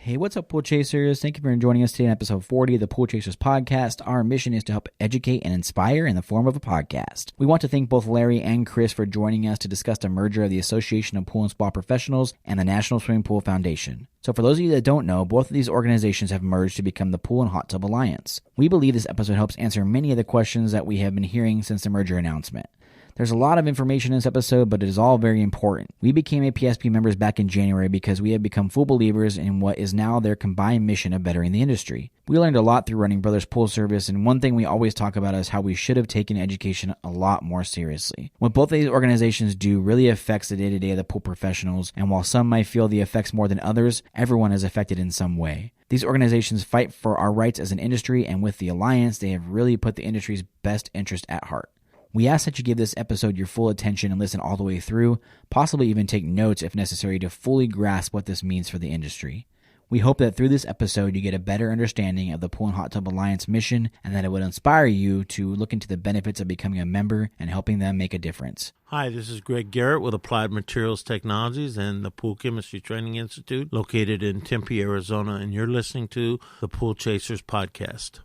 Hey, what's up, Pool Chasers? Thank you for joining us today in episode 40 of the Pool Chasers podcast. Our mission is to help educate and inspire in the form of a podcast. We want to thank both Larry and Chris for joining us to discuss the merger of the Association of Pool and Spa Professionals and the National Swimming Pool Foundation. So for those of you that don't know, both of these organizations have merged to become the Pool and Hot Tub Alliance. We believe this episode helps answer many of the questions that we have been hearing since the merger announcement. There's a lot of information in this episode, but it is all very important. We became APSP members back in January because we have become full believers in what is now their combined mission of bettering the industry. We learned a lot through running Brothers Pool Service, and one thing we always talk about is how we should have taken education a lot more seriously. What both of these organizations do really affects the day-to-day of the pool professionals, and while some might feel the effects more than others, everyone is affected in some way. These organizations fight for our rights as an industry, and with the Alliance, they have really put the industry's best interest at heart. We ask that you give this episode your full attention and listen all the way through, possibly even take notes if necessary to fully grasp what this means for the industry. We hope that through this episode you get a better understanding of the Pool and Hot Tub Alliance mission and that it would inspire you to look into the benefits of becoming a member and helping them make a difference. Hi, this is Greg Garrett with Applied Materials Technologies and the Pool Chemistry Training Institute located in Tempe, Arizona, and you're listening to the Pool Chasers podcast.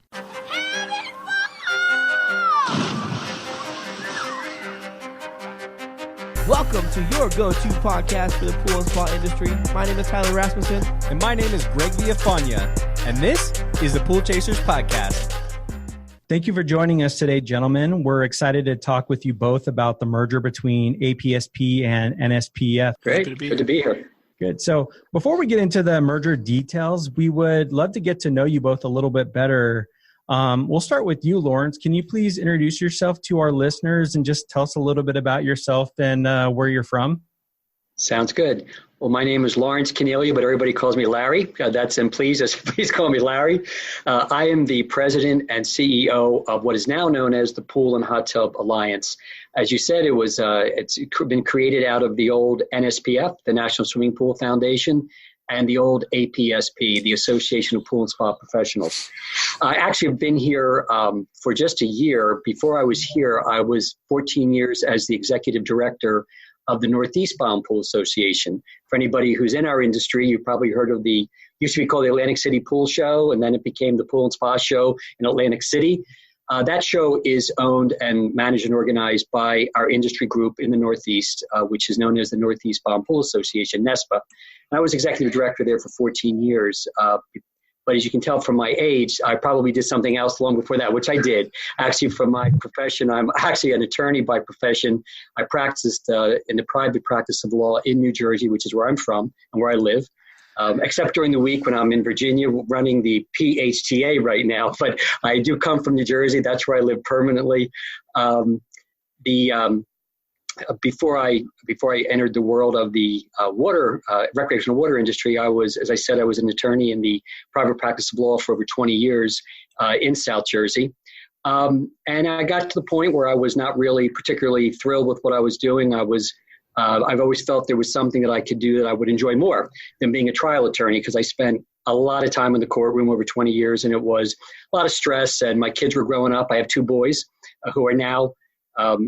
Welcome to your go-to podcast for the pool and spa industry. My name is Tyler Rasmussen. And my name is Greg Villafania. And this is the Pool Chasers Podcast. Thank you for joining us today, gentlemen. We're excited to talk with you both about the merger between APSP and NSPF. Great. Good to be here. Good. So before we get into the merger details, we would love to get to know you both a little bit better. We'll start with you, Lawrence. Can you please introduce yourself to our listeners and just tell us a little bit about yourself and where you're from? Sounds good. Well, my name is Lawrence Caniglia, but everybody calls me Larry. Please call me Larry. I am the president and CEO of what is now known as the Pool and Hot Tub Alliance. As you said, it's been created out of the old NSPF, the National Swimming Pool Foundation, and the old APSP, the Association of Pool and Spa Professionals. I actually have been here for just a year. Before I was here, I was 14 years as the executive director of the Northeastbound Pool Association. For anybody who's in our industry, you've probably heard of used to be called the Atlantic City Pool Show, and then it became the Pool and Spa Show in Atlantic City. That show is owned and managed and organized by our industry group in the Northeast, which is known as the Northeastbound Pool Association, NSPA. And I was executive director there for 14 years. But as you can tell from my age, I probably did something else long before that, which I did. Actually, from my profession, I'm actually an attorney by profession. I practiced in the private practice of law in New Jersey, which is where I'm from and where I live. Except during the week when I'm in Virginia running the PHTA right now. But I do come from New Jersey. That's where I live permanently. Before I entered the world of the recreational water industry, as I said, I was an attorney in the private practice of law for over 20 years in South Jersey. And I got to the point where I was not really particularly thrilled with what I was doing. I've always felt there was something that I could do that I would enjoy more than being a trial attorney, because I spent a lot of time in the courtroom over 20 years, and it was a lot of stress, and my kids were growing up. I have two boys who are now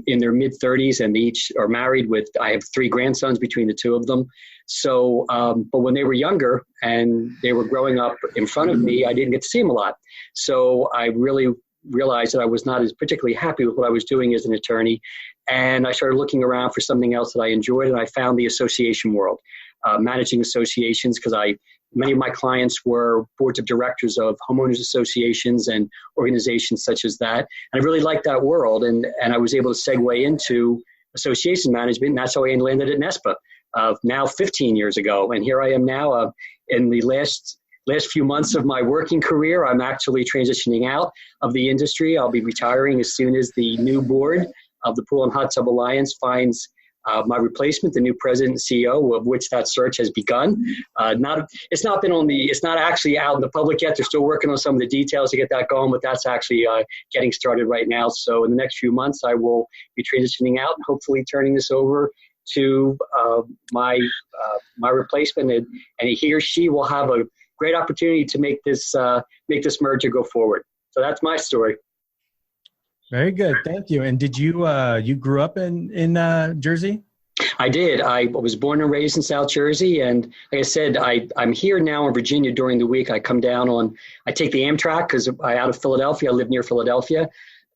in their mid-30s, and they each are married I have three grandsons between the two of them. So, but when they were younger and they were growing up in front of me, I didn't get to see them a lot. So I really realized that I was not as particularly happy with what I was doing as an attorney. And I started looking around for something else that I enjoyed, and I found the association world, managing associations, because many of my clients were boards of directors of homeowners associations and organizations such as that. And I really liked that world, and I was able to segue into association management, and that's how I landed at NSPA now 15 years ago. And here I am now in the last few months of my working career. I'm actually transitioning out of the industry. I'll be retiring as soon as the new board of the Pool and Hot Tub Alliance finds my replacement, the new president and CEO, of which that search has begun. It's not actually out in the public yet. They're still working on some of the details to get that going, but that's actually getting started right now. So in the next few months, I will be transitioning out and hopefully turning this over to my replacement, and he or she will have a great opportunity to make this merger go forward. So that's my story. Very good. Thank you. And did you grew up in Jersey? I did. I was born and raised in South Jersey. And like I said, I'm here now in Virginia during the week. I come down I take the Amtrak because I out of Philadelphia. I live near Philadelphia.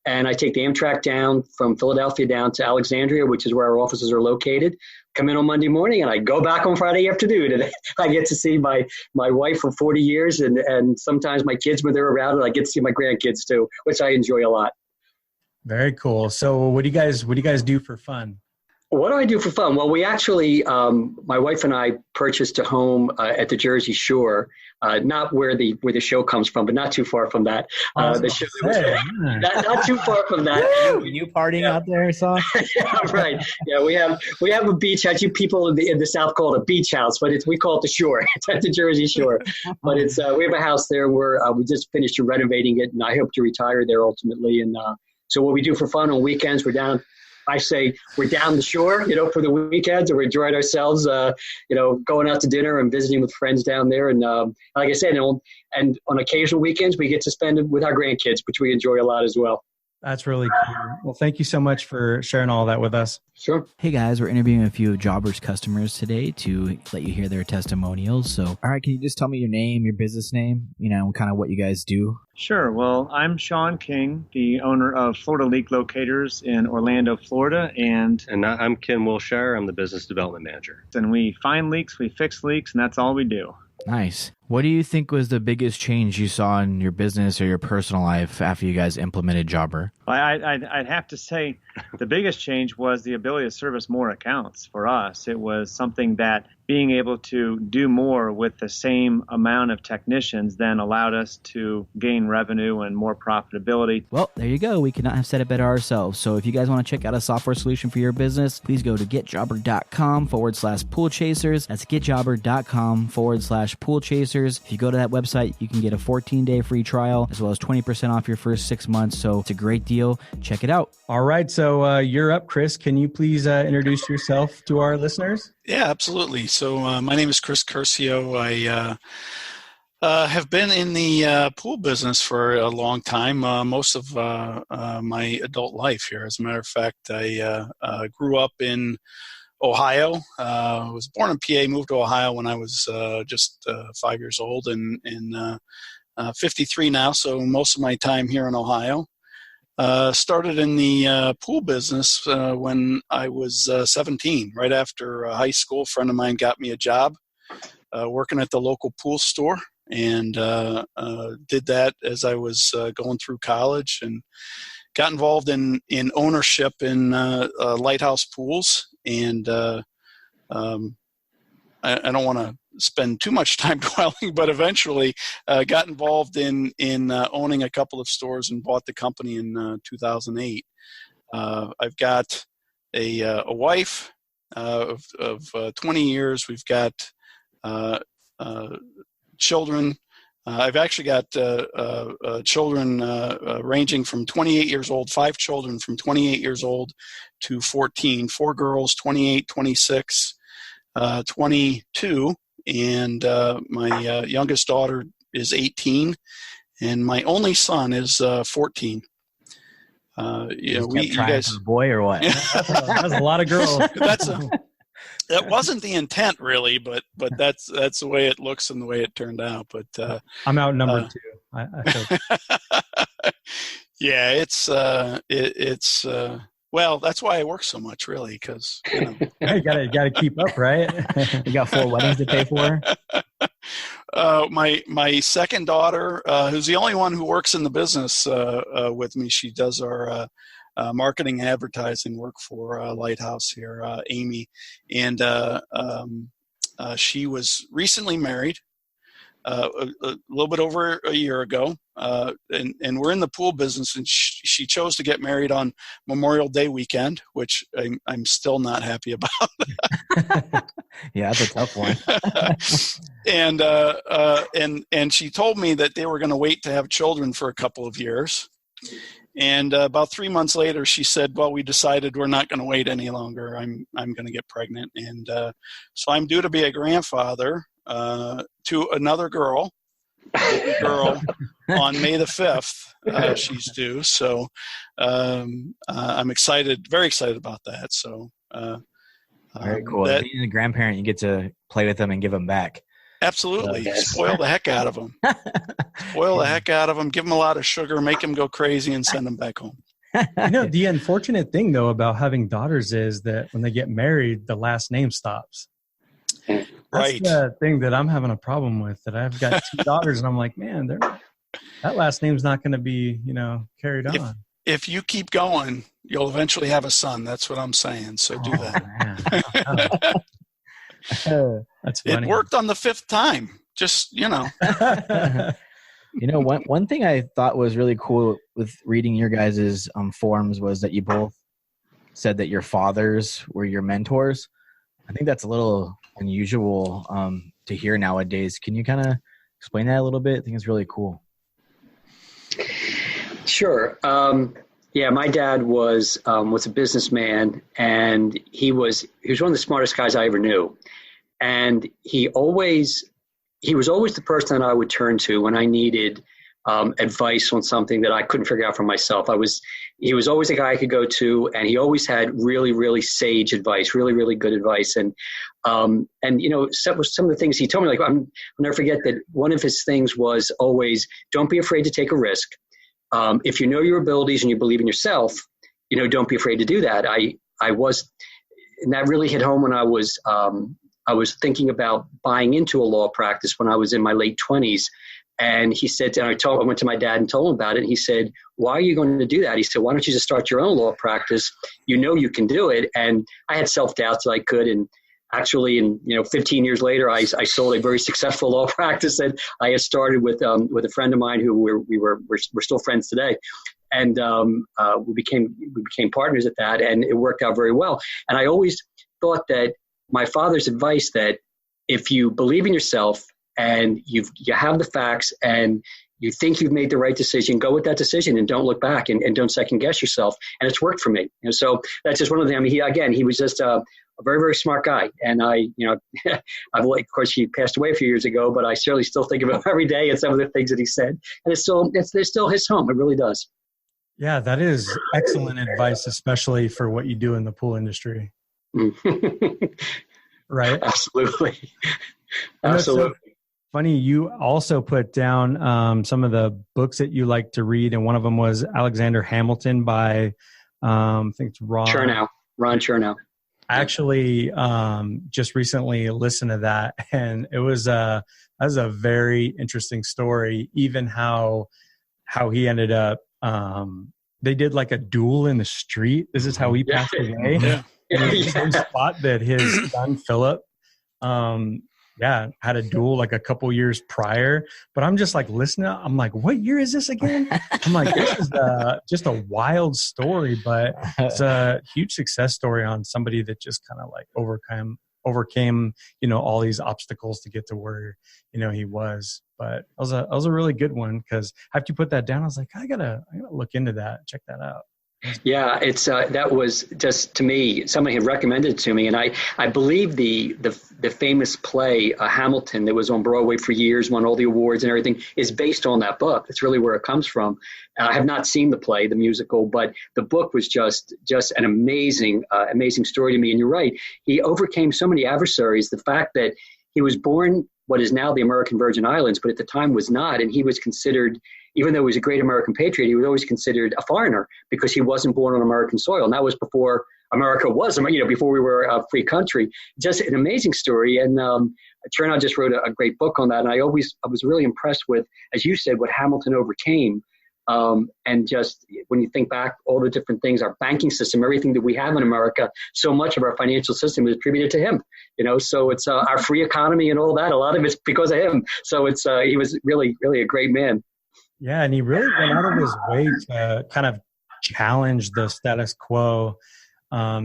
And I take the Amtrak down from Philadelphia down to Alexandria, which is where our offices are located. Come in on Monday morning, and I go back on Friday afternoon. And I get to see my wife for 40 years, and sometimes my kids when they're around, and I get to see my grandkids too, which I enjoy a lot. Very cool. So what do you guys do for fun? What do I do for fun? Well, we actually, my wife and I purchased a home at the Jersey Shore, not where the show comes from, but not too far from that. The show not too far from that. Were you partying out there, son? Yeah, right. Yeah, we have a beach house. You people in the South call it a beach house, but we call it the Shore. It's at the Jersey Shore. But it's we have a house there where we just finished renovating it, and I hope to retire there ultimately. And so what we do for fun on weekends, we're down the shore, for the weekends, and we're enjoying ourselves, going out to dinner and visiting with friends down there. And like I said, and on occasional weekends, we get to spend it with our grandkids, which we enjoy a lot as well. That's really cool. Well, thank you so much for sharing all that with us. Sure. Hey guys, we're interviewing a few of Jobber's customers today to let you hear their testimonials. So, all right, can you just tell me your name, your business name, kind of what you guys do? Sure. Well, I'm Sean King, the owner of Florida Leak Locators in Orlando, Florida. And I'm Ken Wilshire. I'm the business development manager. And we find leaks, we fix leaks, and that's all we do. Nice. What do you think was the biggest change you saw in your business or your personal life after you guys implemented Jobber? I'd have to say the biggest change was the ability to service more accounts for us. It was something that being able to do more with the same amount of technicians then allowed us to gain revenue and more profitability. Well, there you go. We could not have said it better ourselves. So if you guys want to check out a software solution for your business, please go to getjobber.com/pool chasers. That's getjobber.com/pool chasers. If you go to that website, you can get a 14-day free trial as well as 20% off your first 6 months. So it's a great deal. Check it out. All right. So you're up, Chris. Can you please introduce yourself to our listeners? Yeah, absolutely. So my name is Chris Curcio. I have been in the pool business for a long time, most of my adult life here. As a matter of fact, I grew up in Ohio. I was born in PA, moved to Ohio when I was just 5 years old, and 53 now, so most of my time here in Ohio. Started in the pool business when I was 17. Right after high school, a friend of mine got me a job working at the local pool store, and did that as I was going through college, and got involved in ownership in lighthouse pools. And I don't want to spend too much time dwelling, but eventually got involved in owning a couple of stores and bought the company in 2008. I've got a wife of 20 years. We've got children. I've actually got children ranging from 28 years old, 5 children from 28 years old to 14, 4 girls, 28, 26, 22, and my youngest daughter is 18, and my only son is 14. You guys for a boy or what? That was a lot of girls. That wasn't the intent, really, but that's the way it looks and the way it turned out. But I'm outnumbered too. I feel. Yeah, it's well, that's why I work so much, really, because you gotta keep up, right? You got 4 weddings to pay for. My second daughter, who's the only one who works in the business with me, she does our marketing advertising work for Lighthouse here, Amy, and she was recently married a little bit over a year ago, and we're in the pool business, and she chose to get married on Memorial Day weekend, which I'm still not happy about. Yeah, that's a tough one. And she told me that they were going to wait to have children for a couple of years. And about 3 months later, she said, "Well, we decided we're not going to wait any longer. I'm going to get pregnant, and so I'm due to be a grandfather to another girl on May the 5th. She's due, so I'm excited, very excited about that. So Very cool. Being a grandparent, you get to play with them and give them back. Absolutely. Yes. Spoil the heck out of them. Spoil the heck out of them. Give them a lot of sugar, make them go crazy, and send them back home. The unfortunate thing, though, about having daughters is that when they get married, the last name stops. That's Right. the thing that I'm having a problem with, that I've got 2 daughters, and I'm like, man, that last name's not going to be, carried on. If you keep going, you'll eventually have a son. That's what I'm saying. So do that. That's funny. It worked on the 5th time. Just, One thing I thought was really cool with reading your guys' forums was that you both said that your fathers were your mentors. I think that's a little unusual to hear nowadays. Can you kind of explain that a little bit? I think it's really cool. Sure. My dad was a businessman, and he was one of the smartest guys I ever knew. And he was always the person that I would turn to when I needed advice on something that I couldn't figure out for myself. He was always the guy I could go to, and he always had really, really sage advice, really, really good advice. And some of the things he told me, I'll never forget that one of his things was always, don't be afraid to take a risk. If you know your abilities and you believe in yourself, don't be afraid to do that. And that really hit home when I was thinking about buying into a law practice when I was in my late 20s. And he said, I went to my dad and told him about it. And he said, why are you going to do that? He said, why don't you just start your own law practice? You can do it. And I had self-doubts that I could. And actually, 15 years later, I sold a very successful law practice that I had started with a friend of mine who we're still friends today. And we became partners at that, and it worked out very well. And I always thought that my father's advice, that if you believe in yourself and you have the facts and you think you've made the right decision, go with that decision and don't look back and don't second guess yourself. And it's worked for me. So that's just one of the, he was just a very, very smart guy. And of course he passed away a few years ago, but I certainly still think of him every day and some of the things that he said. And it's still his home. It really does. Yeah, that is excellent advice, especially for what you do in the pool industry. Right? Absolutely. So funny, you also put down some of the books that you like to read, and one of them was Alexander Hamilton by I think it's Ron Chernow. I actually just recently listened to that, and it was that was a very interesting story. Even how he ended up. They did like a duel in the street. This is how he passed away. Yeah. In the same spot that his son Philip had a duel like a couple years prior. But I'm just like listening. I'm like, what year is this again? I'm like, this is just a wild story, but it's a huge success story on somebody that just kind of like overcame all these obstacles to get to where he was. But it was a really good one, because after you put that down, I was like, I gotta look into that, check that out. Yeah, it's that was just, to me, somebody had recommended it to me, and I believe the famous play Hamilton, that was on Broadway for years, won all the awards and everything, is based on that book. That's really where it comes from. I have not seen the play, the musical, but the book was just an amazing story to me. And you're right, he overcame so many adversaries. The fact that he was born what is now the American Virgin Islands, but at the time was not, and he was considered, even though he was a great American patriot, he was always considered a foreigner because he wasn't born on American soil. And that was before America was, before we were a free country. Just an amazing story. And Chernow just wrote a great book on that. And I was really impressed with, as you said, what Hamilton overcame. And just when you think back, all the different things, our banking system, everything that we have in America, so much of our financial system is attributed to him. So it's our free economy and all that. A lot of it's because of him. So it's he was really, really a great man. Yeah, and he really went out of his way to kind of challenge the status quo. I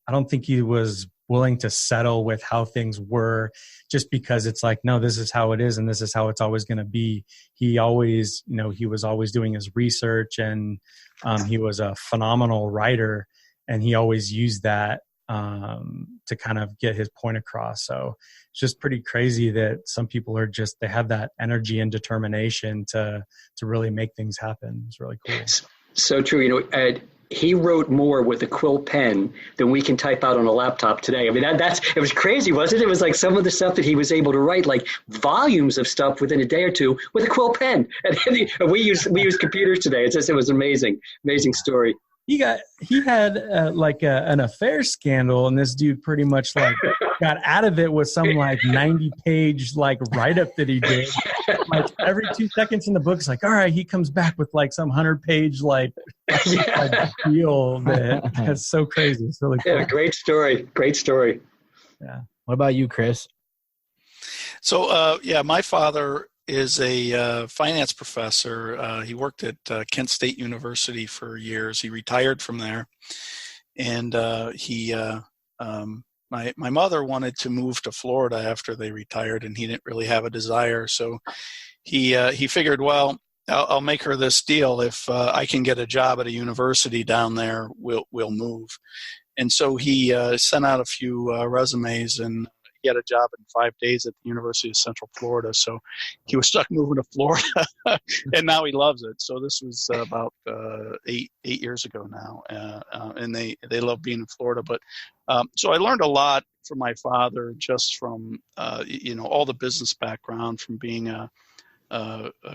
don't think he was willing to settle with how things were just because it's like, no, this is how it is and this is how it's always going to be. He always, he was always doing his research, and he was a phenomenal writer, and he always used that to kind of get his point across. So it's just pretty crazy that some people are they have that energy and determination to really make things happen. It's really cool. So true. he wrote more with a quill pen than we can type out on a laptop today. I mean, it was crazy, wasn't it? It was like some of the stuff that he was able to write, like volumes of stuff within a day or two with a quill pen. And we use computers today. It was amazing story. He had an affair scandal, and this dude pretty much like got out of it with some like 90-page like write-up that he did. Like every 2 seconds in the book, it's like, all right, he comes back with like some 100-page like deal that's so crazy. It's really cool. Yeah, great story. Yeah. What about you, Chris? So, my father is a finance professor. He worked at Kent State University for years. He retired from there, and my mother wanted to move to Florida after they retired, and he didn't really have a desire. So he figured, well, I'll make her this deal. If I can get a job at a university down there, we'll move. And so he sent out a few resumes, and he had a job in 5 days at the University of Central Florida. So he was stuck moving to Florida, and now he loves it. So this was about 8 years ago now, and they love being in Florida. But so I learned a lot from my father, just from all the business background, from being a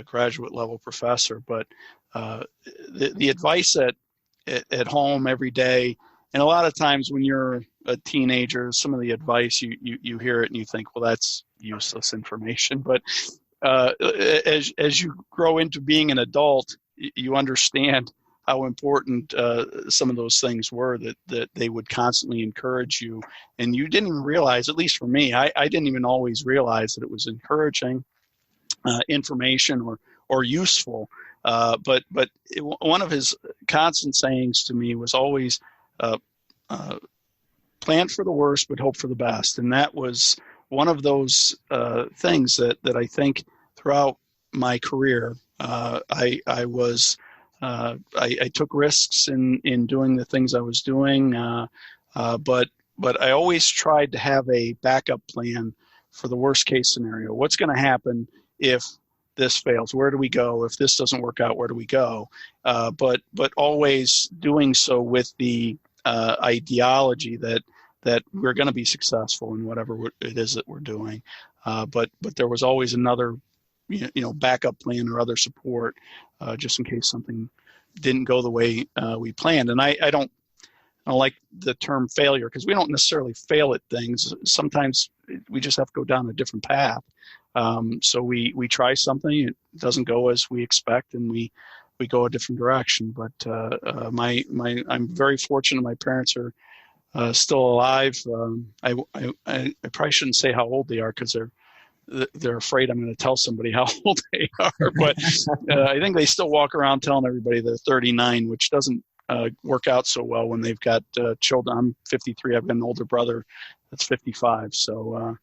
graduate level professor. But the advice at home every day. And a lot of times when you're a teenager, some of the advice, you hear it and you think, well, that's useless information. But as you grow into being an adult, you understand how important some of those things were, that they would constantly encourage you. And you didn't even realize, at least for me, I didn't even always realize that it was encouraging information or useful. But one of his constant sayings to me was always, plan for the worst, but hope for the best. And that was one of those things that I think throughout my career, I took risks in doing the things I was doing, but I always tried to have a backup plan for the worst case scenario. What's going to happen if this fails? Where do we go? If this doesn't work out, where do we go? But always doing so with the ideology that we're going to be successful in whatever it is that we're doing. But there was always another, backup plan or other support, just in case something didn't go the way we planned. And I don't like the term failure, because we don't necessarily fail at things. Sometimes we just have to go down a different path. So we try something, it doesn't go as we expect, and we go a different direction. But I'm very fortunate. My parents are still alive. I probably shouldn't say how old they are, because they're afraid I'm going to tell somebody how old they are. But I think they still walk around telling everybody they're 39, which doesn't work out so well when they've got children. I'm 53. I've got an older brother that's 55. So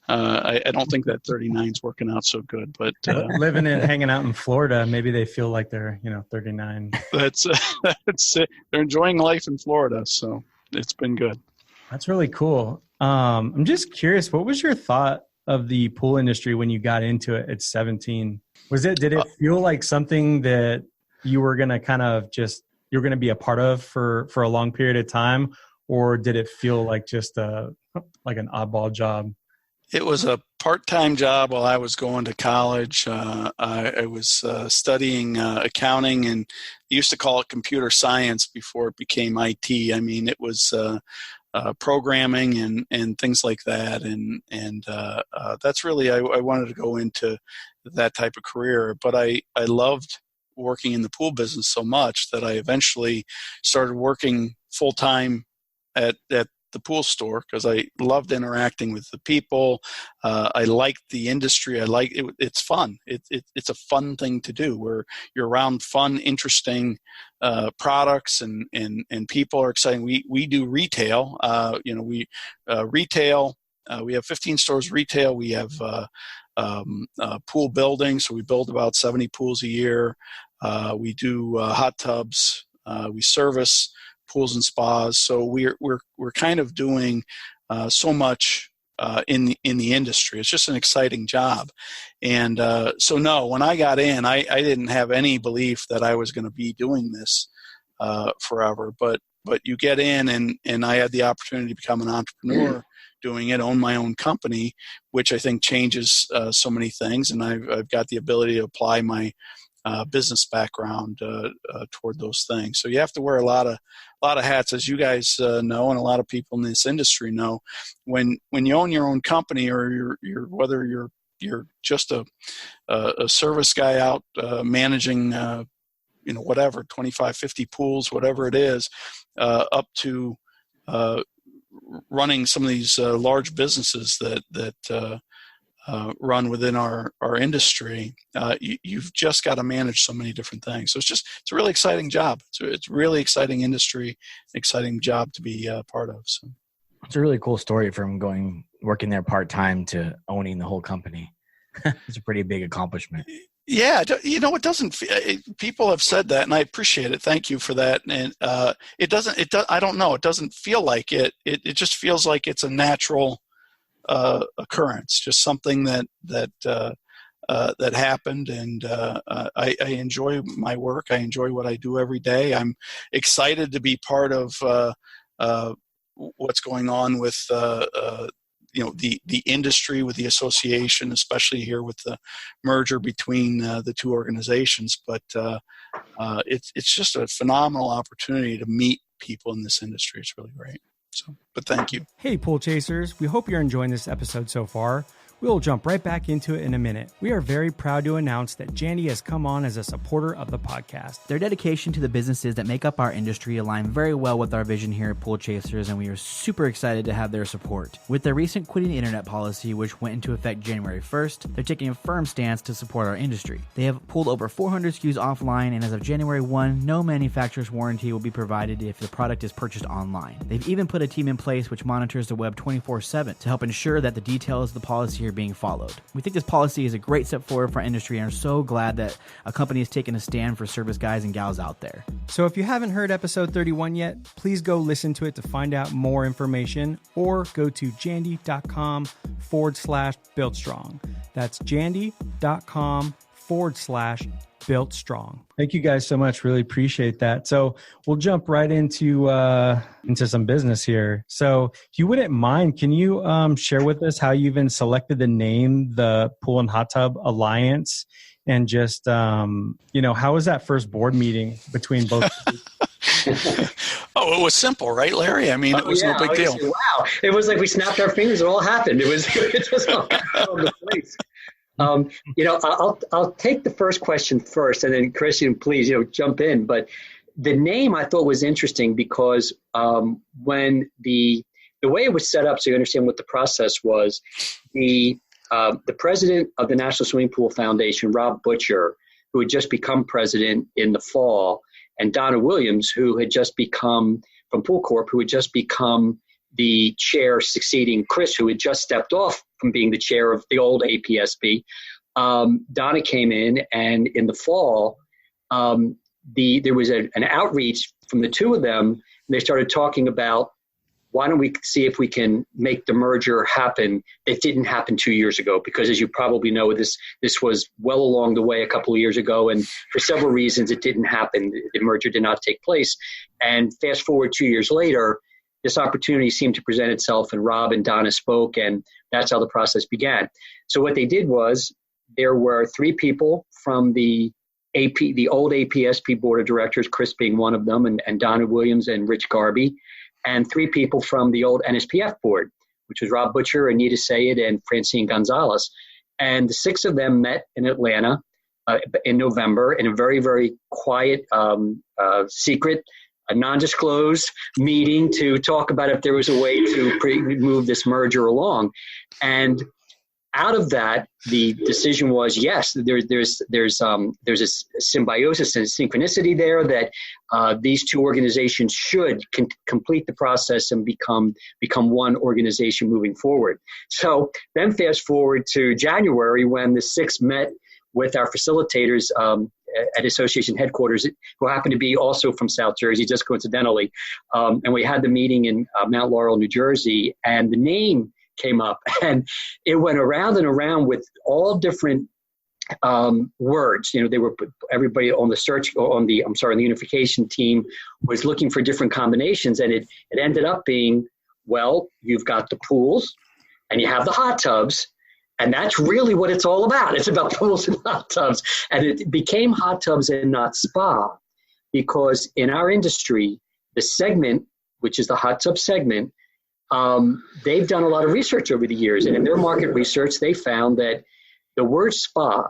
I don't think that 39 is working out so good. But living and hanging out in Florida, maybe they feel like they're 39. That's it. They're enjoying life in Florida, so it's been good. That's really cool. I'm just curious, what was your thought of the pool industry when you got into it at 17? Did it feel like something that you were going to you're going to be a part of for a long period of time, or did it feel like just like an oddball job? It was a part-time job while I was going to college. I was studying accounting, and used to call it computer science before it became IT. I mean, it was programming and things like that. And that's really, I wanted to go into that type of career. But I loved working in the pool business so much that I eventually started working full-time at the pool store, because I loved interacting with the people. I liked the industry. I like it. It's fun. It's a fun thing to do, where you're around fun, interesting products, and people are exciting. We do retail. Retail. We have 15 stores retail. We have pool building, so we build about 70 pools a year. We do hot tubs. We service pools and spas. So we're kind of doing so much in the industry. It's just an exciting job. And so no, when I got in, I didn't have any belief that I was going to be doing this forever. But you get in, and I had the opportunity to become an entrepreneur doing it, own my own company, which I think changes so many things. And I've got the ability to apply my business background toward those things. So you have to wear a lot of hats, as you guys know, and a lot of people in this industry know. When you own your own company, or you're whether you're just a service guy out managing whatever 25, 50 pools, whatever it is, up to running some of these large businesses that run within our industry, you've just got to manage so many different things. So it's a really exciting job. It's a really exciting industry, exciting job to be part of. So it's a really cool story from working there part-time to owning the whole company. It's a pretty big accomplishment. Yeah, it doesn't. People have said that, and I appreciate it. Thank you for that. And it doesn't. I don't know. It doesn't feel like it. It just feels like it's a natural occurrence, just something that happened. And I enjoy my work. I enjoy what I do every day. I'm excited to be part of what's going on with the industry, with the association, especially here with the merger between the two organizations. But it's just a phenomenal opportunity to meet people in this industry. It's really great. So, but thank you. Hey, Pool Chasers. We hope you're enjoying this episode so far. We'll jump right back into it in a minute. We are very proud to announce that Jandy has come on as a supporter of the podcast. Their dedication to the businesses that make up our industry align very well with our vision here at Pool Chasers, and we are super excited to have their support. With their recent quitting the internet policy, which went into effect January 1st, they're taking a firm stance to support our industry. They have pulled over 400 SKUs offline, and as of January 1, no manufacturer's warranty will be provided if the product is purchased online. They've even put a team in place which monitors the web 24/7 to help ensure that the details of the policy are being followed. We think this policy is a great step forward for our industry and are so glad that a company has taken a stand for service guys and gals out there. So if you haven't heard episode 31 yet, please go listen to it to find out more information, or go to jandy.com/BuiltStrong. That's jandy.com/BuiltStrong. Thank you guys so much. Really appreciate that. So we'll jump right into some business here. So if you wouldn't mind, can you share with us how you even selected the name, the Pool and Hot Tub Alliance, and just, how was that first board meeting between both? Oh, it was simple, right, Larry? I mean, it was no big deal. Wow. It was like we snapped our fingers and it all happened. It just all happened on the place. I'll take the first question first, and then Christian, please, jump in. But the name I thought was interesting because when the way it was set up, so you understand what the process was, the president of the National Swimming Pool Foundation, Rob Butcher, who had just become president in the fall, and Donna Williams, who had just become from Pool Corp, who had just become the chair succeeding Chris, who had just stepped off from being the chair of the old APSP. Donna came in, and in the fall, there was an outreach from the two of them. And they started talking about, why don't we see if we can make the merger happen? It didn't happen 2 years ago, because as you probably know, this was well along the way a couple of years ago, and for several reasons it didn't happen. The merger did not take place. And fast forward 2 years later, this opportunity seemed to present itself, and Rob and Donna spoke, and that's how the process began. So what they did was, there were three people from the old APSP board of directors, Chris being one of them, and Donna Williams and Rich Garby, and three people from the old NSPF board, which was Rob Butcher, Anita Sayed, and Francine Gonzalez. And the six of them met in Atlanta in November in a very, very quiet, secret, a non-disclosed meeting to talk about if there was a way to move this merger along. And out of that, the decision was, yes, there's a symbiosis and synchronicity there that these two organizations should complete the process and become one organization moving forward. So then fast forward to January, when the six met with our facilitators at association headquarters, who happened to be also from South Jersey, just coincidentally. And we had the meeting in Mount Laurel, New Jersey, and the name came up, and it went around and around with all different words. They were everybody on the the unification team was looking for different combinations, and it ended up being, well, you've got the pools and you have the hot tubs, and that's really what it's all about. It's about pools and hot tubs, and it became hot tubs and not spa, because in our industry, the segment, which is the hot tub segment, they've done a lot of research over the years, and in their market research, they found that the word spa,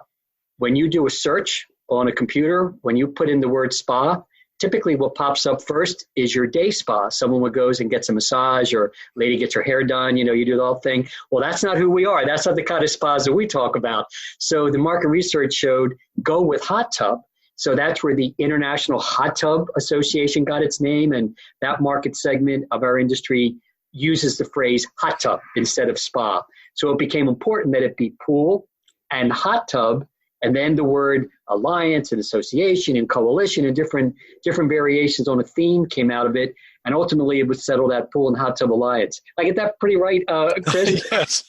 when you do a search on a computer, when you put in the word spa, typically what pops up first is your day spa. Someone goes and gets a massage, or lady gets her hair done, you do the whole thing. Well, that's not who we are. That's not the kind of spas that we talk about. So the market research showed go with hot tub. So that's where the International Hot Tub Association got its name, and that market segment of our industry uses the phrase hot tub instead of spa. So it became important that it be pool and hot tub, and then the word alliance and association and coalition and different variations on a theme came out of it, and ultimately it was settled at Pool and Hot Tub Alliance. I get that pretty right, Chris? Yes.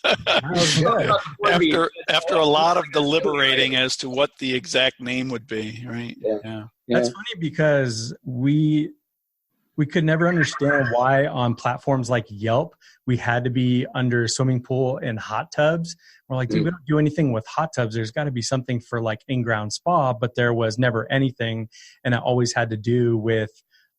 After a lot of deliberating as to what the exact name would be, right? Yeah. That's funny, because we could never understand why on platforms like Yelp, we had to be under swimming pool and hot tubs. We're like, dude, we don't do anything with hot tubs. There's got to be something for like in-ground spa, but there was never anything. And it always had to do with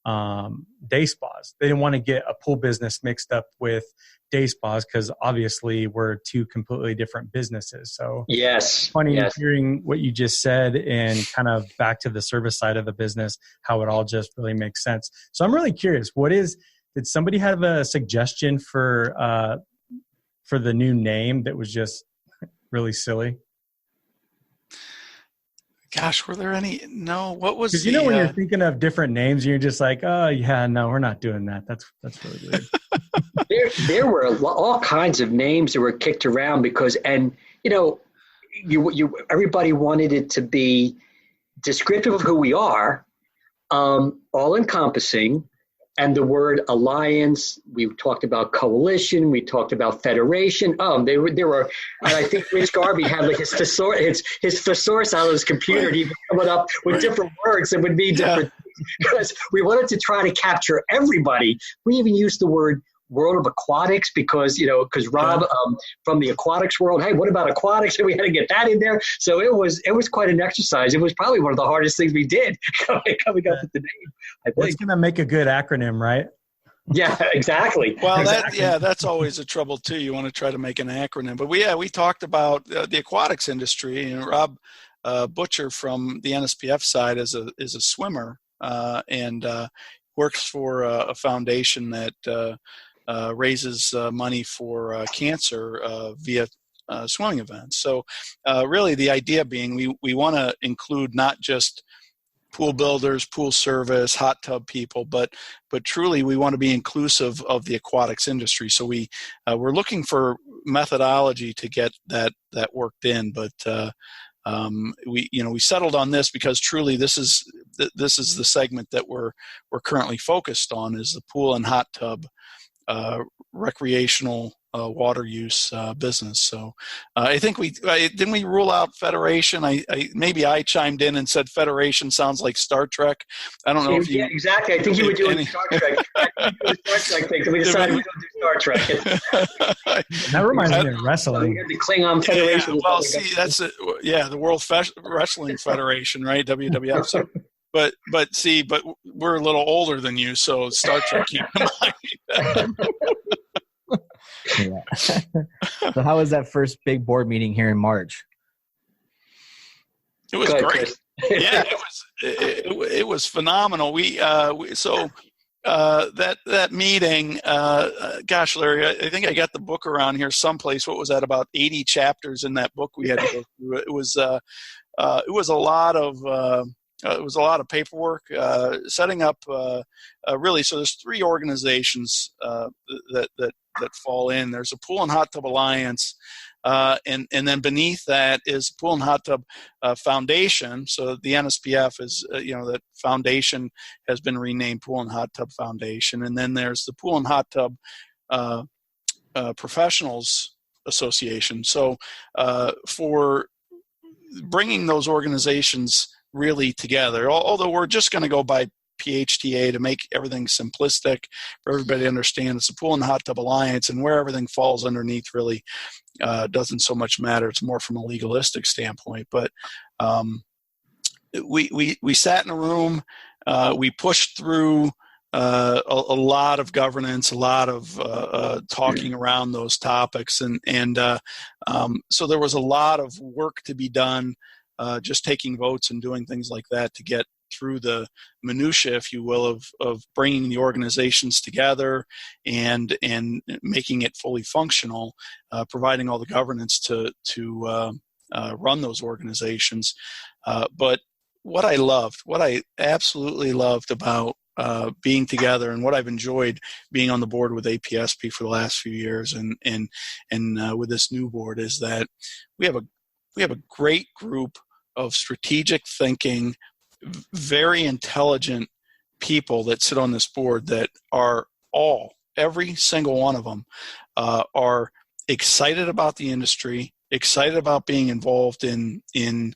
day spas. They didn't want to get a pool business mixed up with day spas, because obviously we're two completely different businesses. So yes, funny hearing what you just said, and kind of back to the service side of the business, how it all just really makes sense. So I'm really curious, did somebody have a suggestion for the new name that was just really silly? Gosh, were there any? No, what was? Because when you're thinking of different names, you're just like, oh yeah, no, we're not doing that. That's really weird. There were all kinds of names that were kicked around because, everybody wanted it to be descriptive of who we are, all encompassing. And the word alliance, we talked about coalition, we talked about federation. There were, and I think Rich Garvey had like his thesaurus out of his computer, and he was coming up with different words that would mean different things, because we wanted to try to capture everybody. We even used the word world of aquatics because Rob from the aquatics world, hey, what about aquatics? And we had to get that in there. So it was quite an exercise. It was probably one of the hardest things we did coming up with the name. I think. It's going to make a good acronym, right? Yeah, exactly. Well, that's always a trouble too. You want to try to make an acronym, but we talked about the aquatics industry, and Rob Butcher from the NSPF side is a swimmer and works for a foundation that raises money for cancer via swimming events. So really the idea being we want to include not just pool builders, pool service, hot tub people, but truly we want to be inclusive of the aquatics industry. So we're looking for methodology to get that worked in, but we settled on this because truly this is the segment that we're currently focused on, is the pool and hot tub recreational water use business. So I think didn't we rule out Federation? Maybe I chimed in and said Federation sounds like Star Trek. I don't know if you... Yeah, exactly. I think you were doing Star Trek. Star Trek thing, so we decided we don't do Star Trek. That reminds me of wrestling. The Klingon Federation. Yeah, well, see, that's it. Yeah, the World Wrestling Federation, right? WWF. So, but we're a little older than you, so Star Trek came to mind. Yeah. So how was that first big board meeting here in March? It was great. Yeah, it was phenomenal. That meeting, gosh, Larry, I think I got the book around here someplace. What was that? About 80 chapters in that book we had to go through. It was a lot of paperwork, setting up really. So there's 3 organizations that fall in. There's a Pool and Hot Tub Alliance, and then beneath that is Pool and Hot Tub Foundation. So the NSPF is, that foundation has been renamed Pool and Hot Tub Foundation. And then there's the Pool and Hot Tub Professionals Association. So for bringing those organizations really together. Although we're just going to go by PHTA to make everything simplistic for everybody to understand. It's a Pool and Hot Tub Alliance, and where everything falls underneath really doesn't so much matter. It's more from a legalistic standpoint. But we sat in a room, we pushed through a lot of governance, a lot of talking around those topics, and so there was a lot of work to be done, just taking votes and doing things like that to get through the minutia, if you will, of bringing the organizations together and making it fully functional, providing all the governance to run those organizations. But what I absolutely loved about being together, and what I've enjoyed being on the board with APSP for the last few years, and with this new board, is that we have a great group of strategic thinking, very intelligent people that sit on this board that are every single one of them are excited about the industry, excited about being involved in the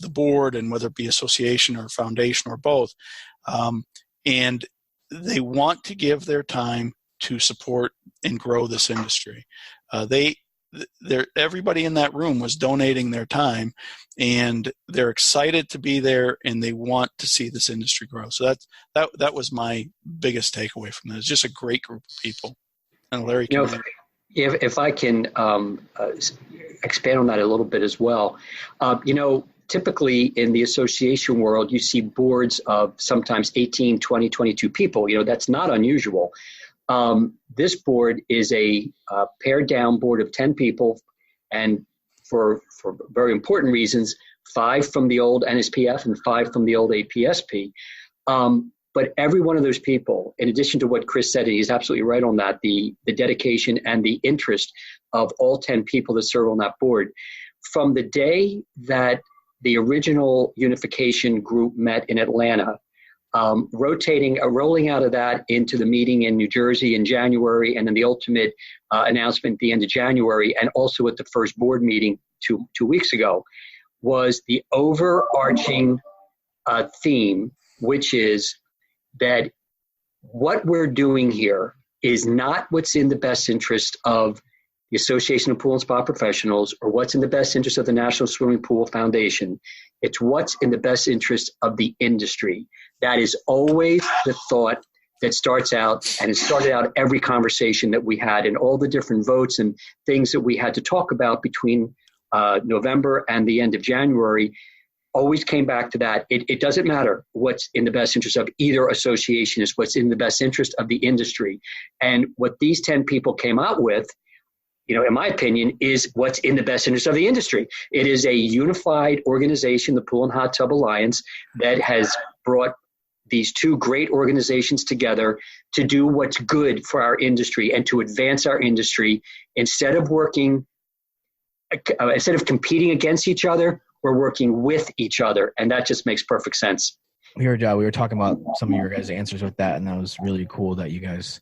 board, and whether it be association or foundation or both, and they want to give their time to support and grow this industry. Everybody in that room was donating their time, and they're excited to be there, and they want to see this industry grow. So that was my biggest takeaway from this. It's just a great group of people. And Larry, if I can expand on that a little bit as well, typically in the association world, you see boards of sometimes 18, 20, 22 people. That's not unusual. This board is a pared down board of 10 people, and for very important reasons, 5 from the old NSPF and 5 from the old APSP. But every one of those people, in addition to what Chris said, and he's absolutely right on that, the dedication and the interest of all 10 people that serve on that board, from the day that the original unification group met in Atlanta, rolling out of that into the meeting in New Jersey in January, and then the ultimate announcement at the end of January, and also at the first board meeting two weeks ago, was the overarching theme, which is that what we're doing here is not what's in the best interest of the Association of Pool and Spa Professionals or what's in the best interest of the National Swimming Pool Foundation. It's what's in the best interest of the industry. That is always the thought that starts out, and it started out every conversation that we had, and all the different votes and things that we had to talk about between November and the end of January, always came back to that. It doesn't matter what's in the best interest of either association, is what's in the best interest of the industry. And what these 10 people came out with, in my opinion, is what's in the best interest of the industry. It is a unified organization, the Pool and Hot Tub Alliance, that has brought these two great organizations together to do what's good for our industry and to advance our industry. Instead of competing against each other, we're working with each other, and that just makes perfect sense. We were talking about some of your guys' answers with that, and that was really cool that you guys,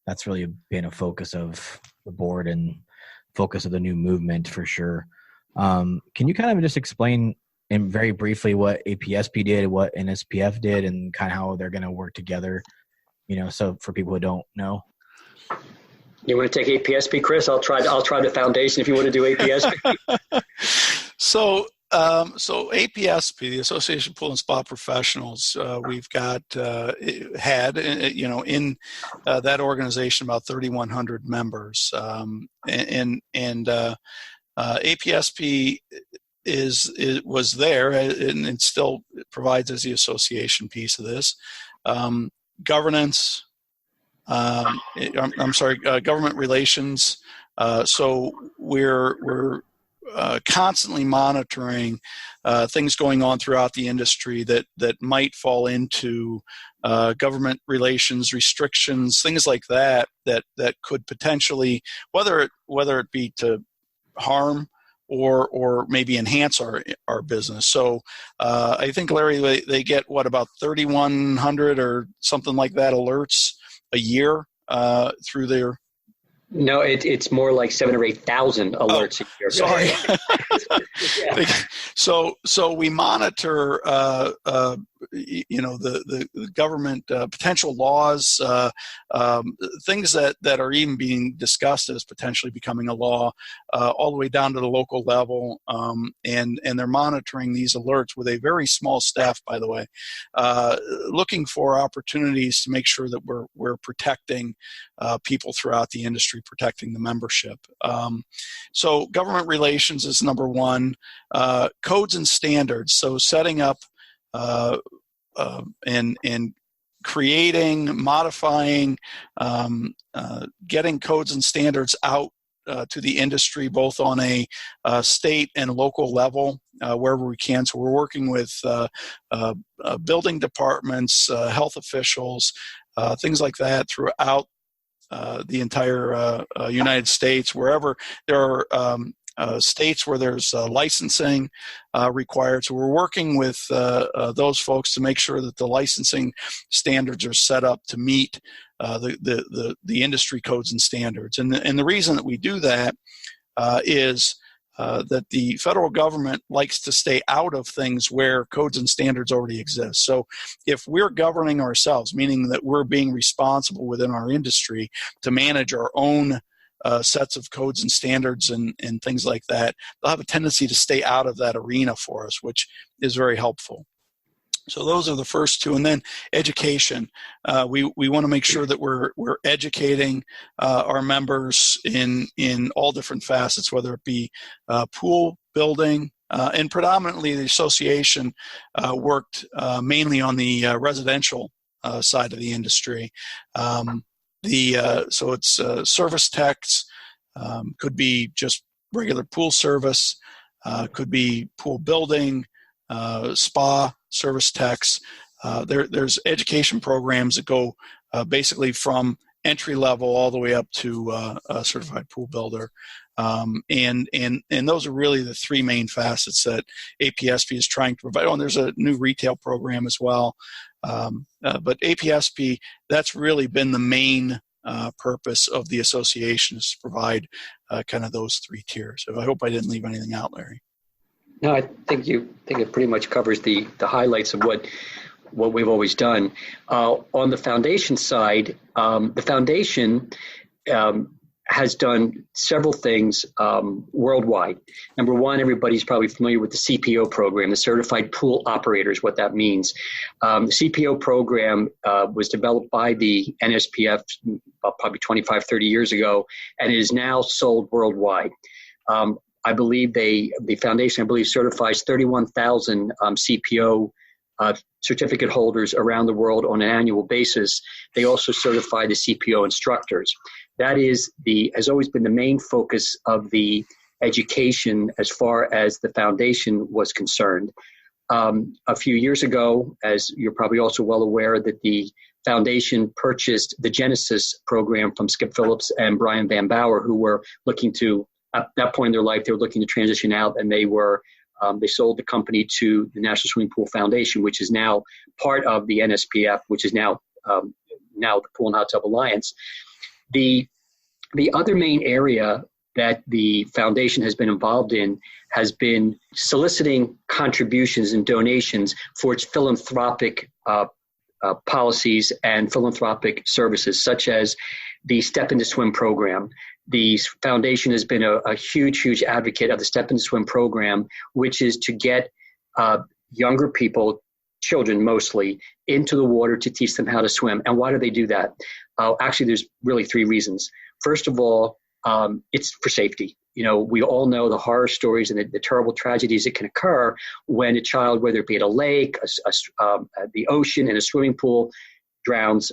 that's really been a focus of the board and focus of the new movement for sure. Can you kind of just explain in very briefly what APSP did, what NSPF did, and kind of how they're going to work together, so for people who don't know? You want to take APSP, Chris? I'll try the foundation if you want to do APSP. So APSP, the Association of Pool and Spa Professionals, we've got in that organization about 3,100 members, and APSP was there, and it still provides as the association piece of this. Governance. Government relations. So we're constantly monitoring things going on throughout the industry that might fall into government relations, restrictions, things like that could potentially, whether it be to harm or maybe enhance our business. So I think, Larry, they get about 3,100 or something like that alerts a year through their No, it's more like 7,000 or 8,000 alerts a year. Sorry. Yeah. So we monitor, the government potential laws, things that are even being discussed as potentially becoming a law, all the way down to the local level, and they're monitoring these alerts with a very small staff, by the way, looking for opportunities to make sure that we're protecting people throughout the industry, protecting the membership. So government relations is number one. Codes and standards. So setting up and creating, modifying, getting codes and standards out to the industry, both on a state and local level, wherever we can. So we're working with building departments, health officials, things like that throughout the entire United States, wherever there are states where there's licensing required. So we're working with those folks to make sure that the licensing standards are set up to meet the industry codes and standards. And the reason that we do that is that the federal government likes to stay out of things where codes and standards already exist. So if we're governing ourselves, meaning that we're being responsible within our industry to manage our own sets of codes and standards and things like that, they'll have a tendency to stay out of that arena for us, which is very helpful. So those are the first two. And then education. We want to make sure that we're educating our members in all different facets, whether it be pool building, and predominantly the association worked mainly on the residential side of the industry. So it's service techs, could be just regular pool service, could be pool building, spa service techs. There's education programs that go basically from entry level all the way up to a certified pool builder. And those are really the three main facets that APSP is trying to provide. Oh, and there's a new retail program as well. But APSP, that's really been the main purpose of the association, is to provide kind of those three tiers. So I hope I didn't leave anything out, Larry. No, I think it pretty much covers the highlights of what we've always done. On the foundation side, the foundation has done several things worldwide. Number one, everybody's probably familiar with the CPO program, the Certified Pool Operators, what that means. The CPO program was developed by the NSPF probably 25, 30 years ago, and it is now sold worldwide. I believe the foundation, certifies 31,000 CPO certificate holders around the world on an annual basis. They also certify the CPO instructors. That has always been the main focus of the education as far as the foundation was concerned. A few years ago, as you're probably also well aware, that the foundation purchased the Genesis program from Skip Phillips and Brian Van Bauer, who were looking to, at that point in their life, they were looking to transition out, and they sold the company to the National Swimming Pool Foundation, which is now part of the NSPF, which is now the Pool and Hot Tub Alliance. The other main area that the foundation has been involved in has been soliciting contributions and donations for its philanthropic policies and philanthropic services, such as the Step Into Swim program. The foundation has been a huge advocate of the Step Into Swim program, which is to get younger people, children mostly, into the water to teach them how to swim. And why do they do that? Actually, there's really three reasons. First of all, it's for safety. We all know the horror stories and the terrible tragedies that can occur when a child, whether it be at a lake, the ocean, in a swimming pool, drowns,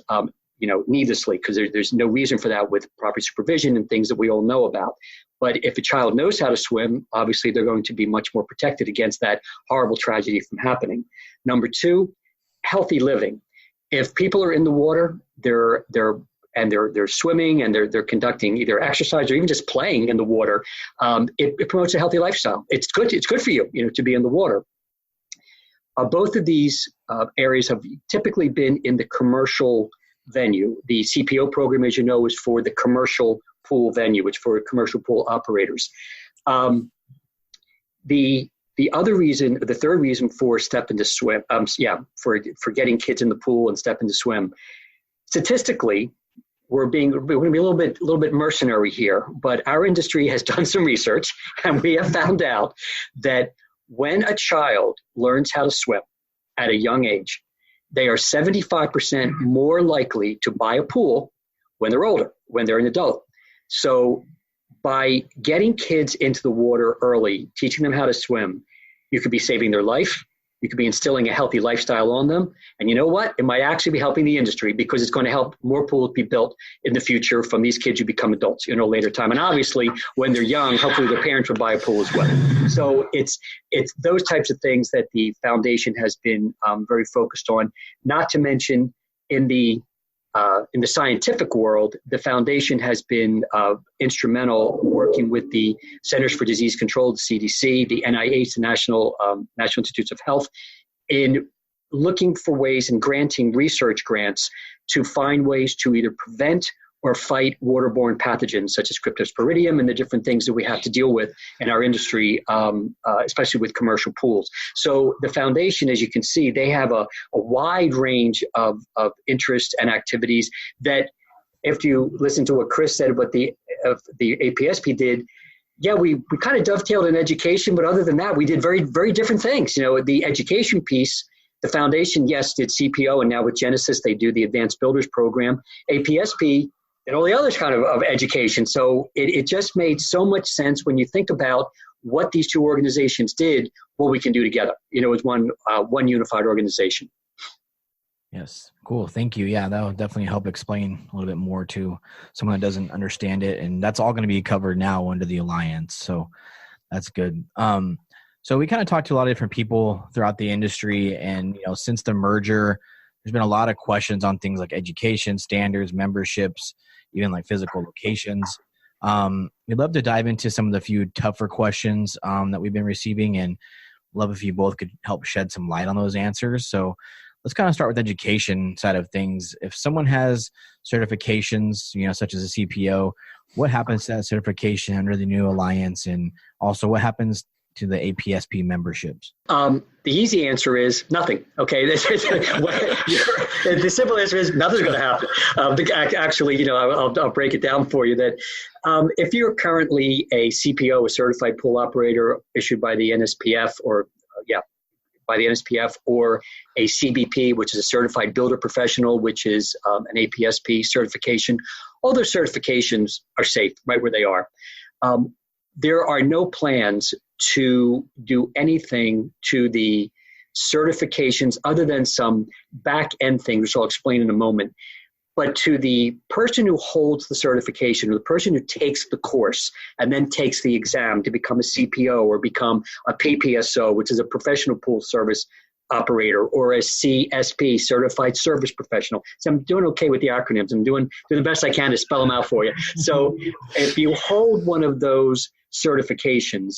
needlessly, because there's no reason for that with proper supervision and things that we all know about. But if a child knows how to swim, obviously they're going to be much more protected against that horrible tragedy from happening. Number two, healthy living. If people are in the water, they're swimming and they're conducting either exercise or even just playing in the water, it promotes a healthy lifestyle. It's good for you, to be in the water. Both of these areas have typically been in the commercial venue. The CPO program, as you know, is for the commercial pool venue, which for commercial pool operators. The other reason, the third reason for stepping to swim, for getting kids in the pool and stepping to swim, statistically, we're going to be a little bit mercenary here, but our industry has done some research, and we have found out that when a child learns how to swim at a young age, they are 75% more likely to buy a pool when they're older, when they're an adult. So by getting kids into the water early, teaching them how to swim, you could be saving their life. You could be instilling a healthy lifestyle on them. And you know what? It might actually be helping the industry because it's going to help more pools be built in the future from these kids who become adults, later time. And obviously, when they're young, hopefully their parents will buy a pool as well. So it's those types of things that the foundation has been very focused on. Not to mention in the scientific world, the foundation has been instrumental working with the Centers for Disease Control, the CDC, the NIH, the National Institutes of Health, in looking for ways and granting research grants to find ways to either prevent or fight waterborne pathogens such as cryptosporidium and the different things that we have to deal with in our industry, especially with commercial pools. So the foundation, as you can see, they have a wide range of interests and activities that, if you listen to what Chris said, what the APSP did, we kind of dovetailed in education, but other than that, we did very, very different things. The education piece, the foundation, yes, did CPO, and now with Genesis, they do the Advanced Builders Program. APSP and all the other kind of education. So it just made so much sense when you think about what these two organizations did, what we can do together, as one unified organization. Yes. Cool. Thank you. Yeah, that would definitely help explain a little bit more to someone that doesn't understand it. And that's all going to be covered now under the Alliance. So that's good. So we kind of talked to a lot of different people throughout the industry, and, since the merger, there's been a lot of questions on things like education, standards, memberships, even like physical locations. We'd love to dive into some of the few tougher questions that we've been receiving, and love if you both could help shed some light on those answers. So let's kind of start with education side of things. If someone has certifications, such as a CPO, what happens to that certification under the new Alliance? And also what happens to the APSP memberships? The easy answer is nothing. Okay, the simple answer is nothing's going to happen. Actually, I'll break it down for you. That if you're currently a CPO, a certified pool operator issued by the NSPF, or a CBP, which is a certified builder professional, which is an APSP certification, all those certifications are safe right where they are. There are no plans to do anything to the certifications other than some back-end things, which I'll explain in a moment. But to the person who holds the certification, or the person who takes the course and then takes the exam to become a CPO or become a PPSO, which is a professional pool service operator, or a CSP, certified service professional. So I'm doing okay with the acronyms. I'm doing the best I can to spell them out for you. So if you hold one of those certifications,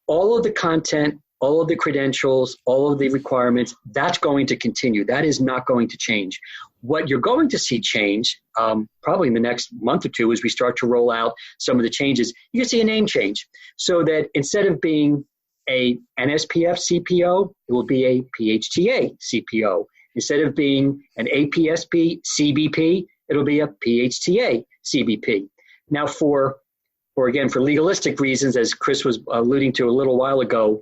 all of the content, all of the credentials, all of the requirements, that's going to continue. That is not going to change. What you're going to see change, probably in the next month or two, as we start to roll out some of the changes, you can see a name change. So that instead of being a NSPF CPO, it will be a PHTA CPO. Instead of being an APSP CBP, it'll be a PHTA CBP. Now for legalistic reasons, as Chris was alluding to a little while ago,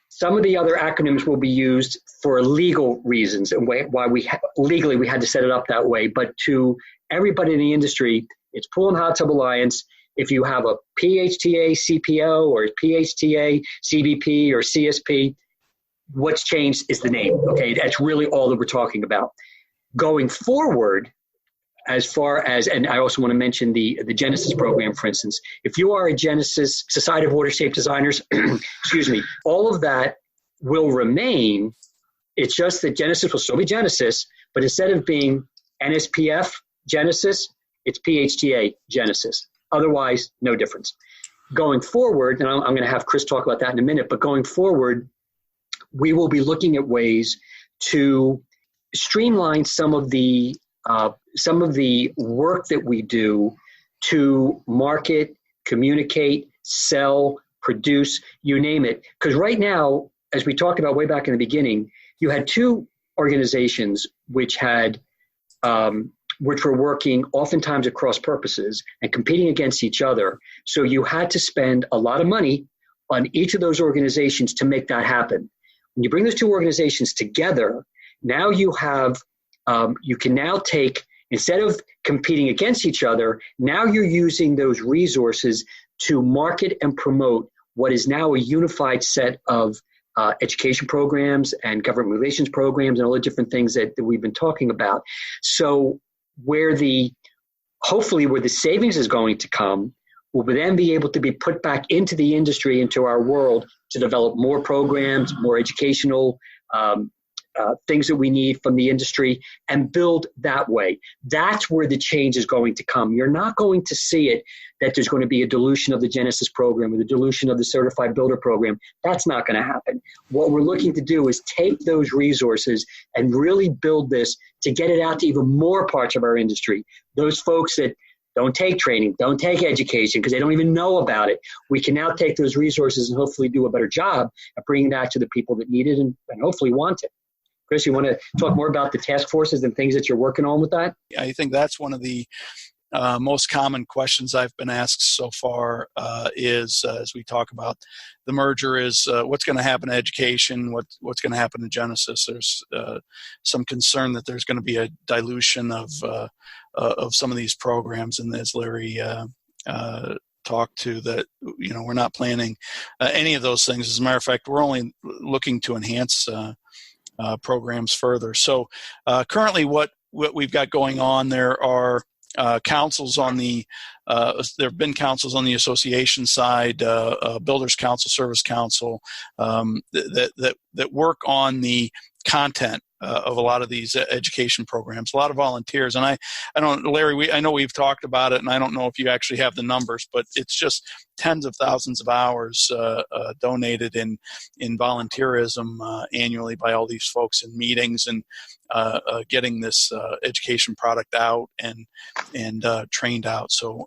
some of the other acronyms will be used for legal reasons and why legally we had to set it up that way. But to everybody in the industry, it's Pool and Hot Tub Alliance. If you have a PHTA CPO or PHTA CBP or CSP, what's changed is the name. Okay, that's really all that we're talking about. Going forward, as far as, and I also want to mention the Genesis program, for instance, if you are a Genesis Society of Water Shape Designers, excuse me, all of that will remain. It's just that Genesis will still be Genesis, but instead of being NSPF Genesis, it's PHTA Genesis. Otherwise, no difference. Going forward, and I'm going to have Chris talk about that in a minute, but going forward, we will be looking at ways to streamline some of the work that we do to market, communicate, sell, produce, you name it. Because right now, as we talked about way back in the beginning, you had two organizations which had which were working oftentimes at cross purposes and competing against each other. So you had to spend a lot of money on each of those organizations to make that happen. When you bring those two organizations together, now you have, you can now take, instead of competing against each other, now you're using those resources to market and promote what is now a unified set of education programs and government relations programs and all the different things that we've been talking about. So hopefully where the savings is going to come will then be able to be put back into the industry, into our world, to develop more programs, more educational things that we need from the industry, and build that way. That's where the change is going to come. You're not going to see it that there's going to be a dilution of the Genesis program or the dilution of the Certified Builder program. That's not going to happen. What we're looking to do is take those resources and really build this to get it out to even more parts of our industry. Those folks that don't take training, don't take education because they don't even know about it. We can now take those resources and hopefully do a better job at bringing that to the people that need it and hopefully want it. Chris, you want to talk more about the task forces and things that you're working on with that? I think that's one of the most common questions I've been asked so far is, as we talk about the merger, is what's going to happen to education, what's going to happen to Genesis. There's some concern that there's going to be a dilution of some of these programs, and as Larry talked to, that we're not planning any of those things. As a matter of fact, we're only looking to enhance programs further. So currently what we've got going on, there are councils on the there have been councils on the association side, Builders Council, Service Council, that work on the content of a lot of these education programs. A lot of volunteers, and I don't, Larry, I know we've talked about it, and I don't know if you actually have the numbers, but it's just tens of thousands of hours donated in volunteerism annually by all these folks in meetings and getting this education product out and trained out. So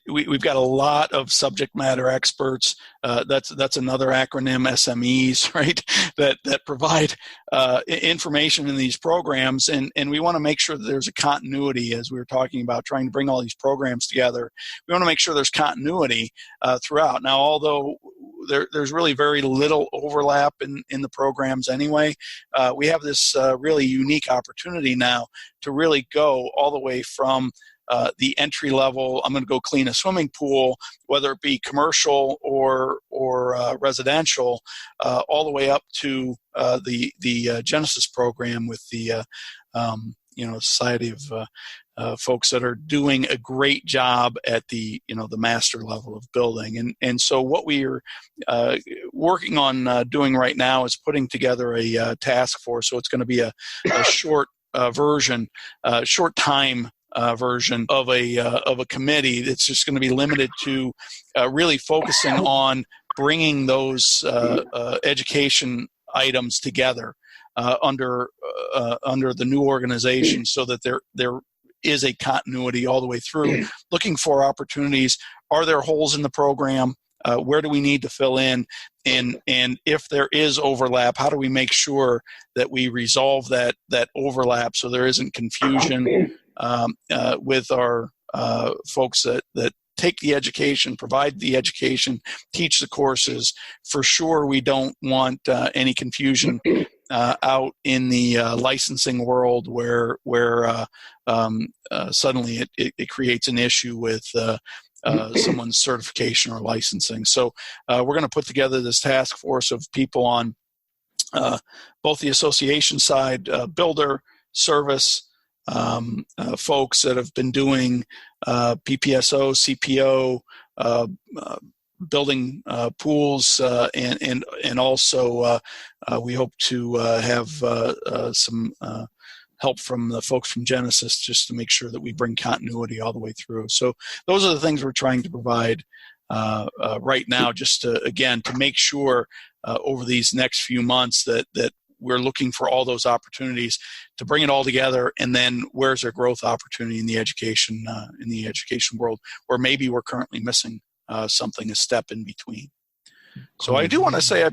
we've got a lot of subject matter experts. That's another acronym, SMEs, right? That provide information in these programs, and we want to make sure that there's a continuity, as we were talking about trying to bring all these programs together. We want to make sure there's continuity throughout. Now, although there's really very little overlap in the programs anyway, we have this really unique opportunity now to really go all the way from the entry level, I'm going to go clean a swimming pool, whether it be commercial or residential, all the way up to the Genesis program with the Society of folks that are doing a great job at the the master level of building. And so what we are working on doing right now is putting together a task force. So it's going to be a short version, short time version of a committee that's just going to be limited to really focusing on bringing those education items together under the new organization, so that there is a continuity all the way through. Looking for opportunities. Are there holes in the program? Where do we need to fill in? And if there is overlap, how do we make sure that we resolve that overlap so there isn't confusion with our folks that take the education, provide the education, teach the courses. For sure, we don't want any confusion out in the licensing world where suddenly it creates an issue with someone's certification or licensing. So we're going to put together this task force of people on both the association side, builder, service, folks that have been doing PPSO, CPO, building pools, and also we hope to have some help from the folks from Genesis, just to make sure that we bring continuity all the way through. So those are the things we're trying to provide right now, just to make sure over these next few months that we're looking for all those opportunities to bring it all together. And then where's our growth opportunity in the education world, where maybe we're currently missing something, a step in between. So I do want to say, I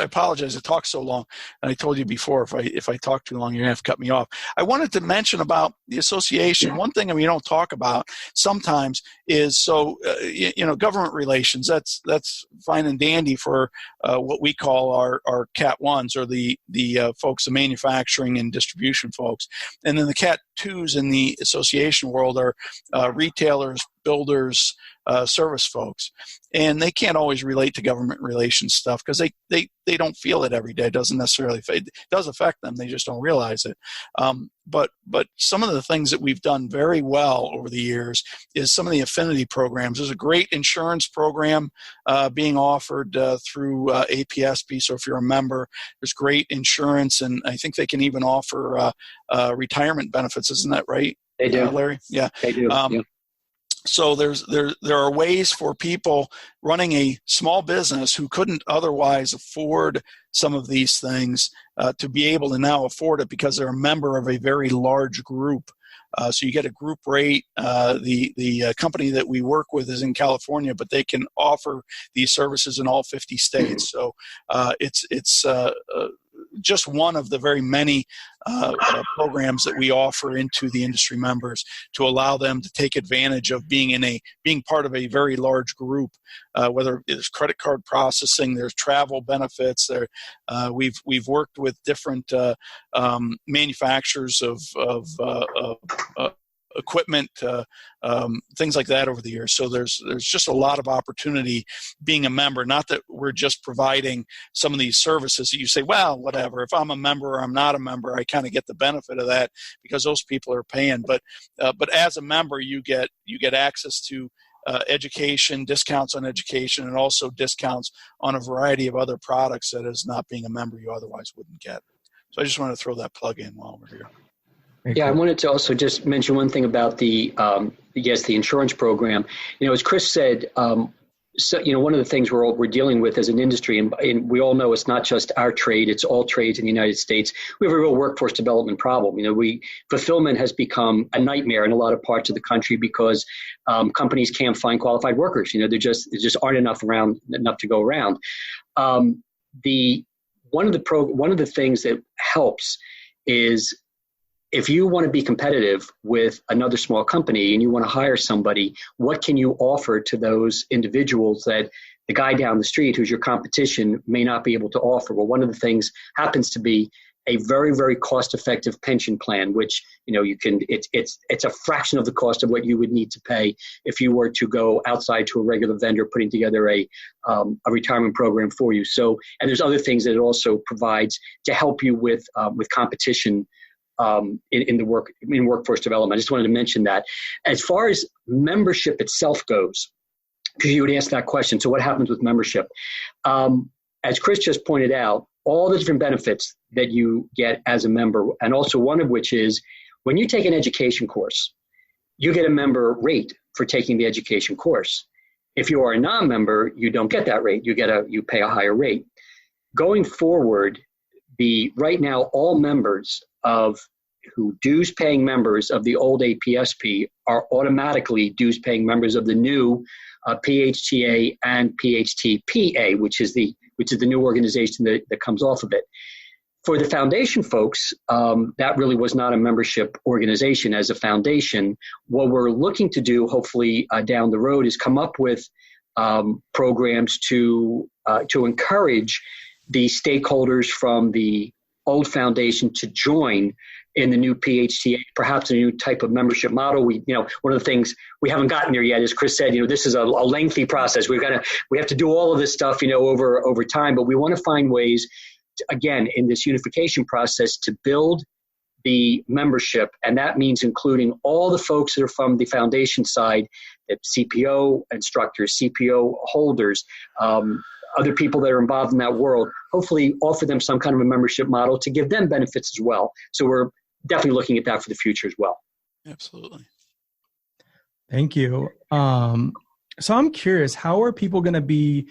apologize, I talked so long, and I told you before, if I talk too long, you're going to have to cut me off. I wanted to mention about the association. One thing we don't talk about sometimes is, government relations, that's fine and dandy for what we call our Cat 1s, or the folks, the manufacturing and distribution folks. And then the Cat 2s in the association world are retailers, builders, service folks, and they can't always relate to government relations stuff because they don't feel it every day. It doesn't necessarily, it does affect them, they just don't realize it. But some of the things that we've done very well over the years is some of the affinity programs. There's a great insurance program being offered through APSP. So if you're a member, there's great insurance, and I think they can even offer retirement benefits. Isn't that right? They do, Larry? Yeah, they do. Yeah. So there are ways for people running a small business who couldn't otherwise afford some of these things to be able to now afford it because they're a member of a very large group. So you get a group rate. The company that we work with is in California, but they can offer these services in all 50 states. So it's just one of the very many programs that we offer into the industry members to allow them to take advantage of being part of a very large group. Whether it's credit card processing, there's travel benefits. We've worked with different manufacturers of equipment, things like that over the years. So there's just a lot of opportunity being a member. Not that we're just providing some of these services that you say, well, whatever, if I'm a member or I'm not a member, I kind of get the benefit of that because those people are paying. But as a member, you get access to education, discounts on education, and also discounts on a variety of other products that as not being a member you otherwise wouldn't get. So I just wanted to throw that plug in while we're here. Yeah, I wanted to also just mention one thing about the insurance program. As Chris said, one of the things we're dealing with as an industry, and we all know it's not just our trade, it's all trades in the United States. We have a real workforce development problem. Fulfillment has become a nightmare in a lot of parts of the country because companies can't find qualified workers. There just aren't enough to go around. One of the things that helps is, if you want to be competitive with another small company and you want to hire somebody, what can you offer to those individuals that the guy down the street who's your competition may not be able to offer? Well, one of the things happens to be a very, very cost-effective pension plan, which it's a fraction of the cost of what you would need to pay if you were to go outside to a regular vendor putting together a retirement program for you. So, and there's other things that it also provides to help you with competition. In workforce development. I just wanted to mention that. As far as membership itself goes, because you would ask that question, so what happens with membership? As Chris just pointed out, all the different benefits that you get as a member, and also one of which is when you take an education course, you get a member rate for taking the education course. If you are a non-member, you don't get that rate. You pay a higher rate. Going forward, right now all members who dues-paying members of the old APSP are automatically dues-paying members of the new PHTA and PHTPA, which is the new organization that comes off of it. For the foundation folks, that really was not a membership organization as a foundation. What we're looking to do, hopefully down the road, is come up with programs to encourage the stakeholders from the old foundation to join in the new PHTA, perhaps a new type of membership model. One of the things we haven't gotten there yet, as Chris said, this is a lengthy process. We have to do all of this stuff, over time, but we want to find ways to, again, in this unification process, to build the membership. And that means including all the folks that are from the foundation side, the CPO instructors, CPO holders, other people that are involved in that world, hopefully offer them some kind of a membership model to give them benefits as well. So we're definitely looking at that for the future as well. Absolutely. Thank you. So I'm curious, how are people going to be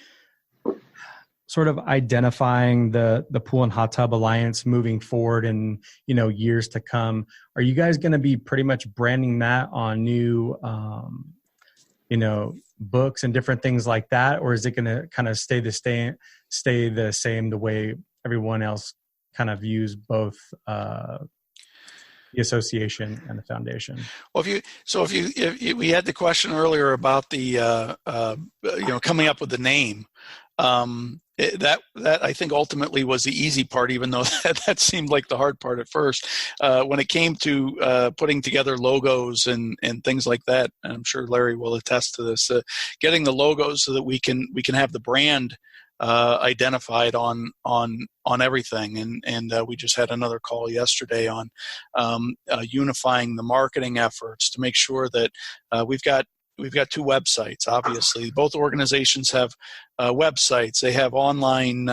sort of identifying the Pool and Hot Tub Alliance moving forward in, years to come? Are you guys going to be pretty much branding that on new, books and different things like that? Or is it going to kind of stay the same the way everyone else kind of views both the association and the foundation? Well, if we had the question earlier about the coming up with the name, that I think ultimately was the easy part, even though that seemed like the hard part at first. When it came to putting together logos and things like that, and I'm sure Larry will attest to this, getting the logos so that we can have the brand identified on everything, and we just had another call yesterday on unifying the marketing efforts to make sure that we've got two websites. Obviously, both organizations have websites. They have online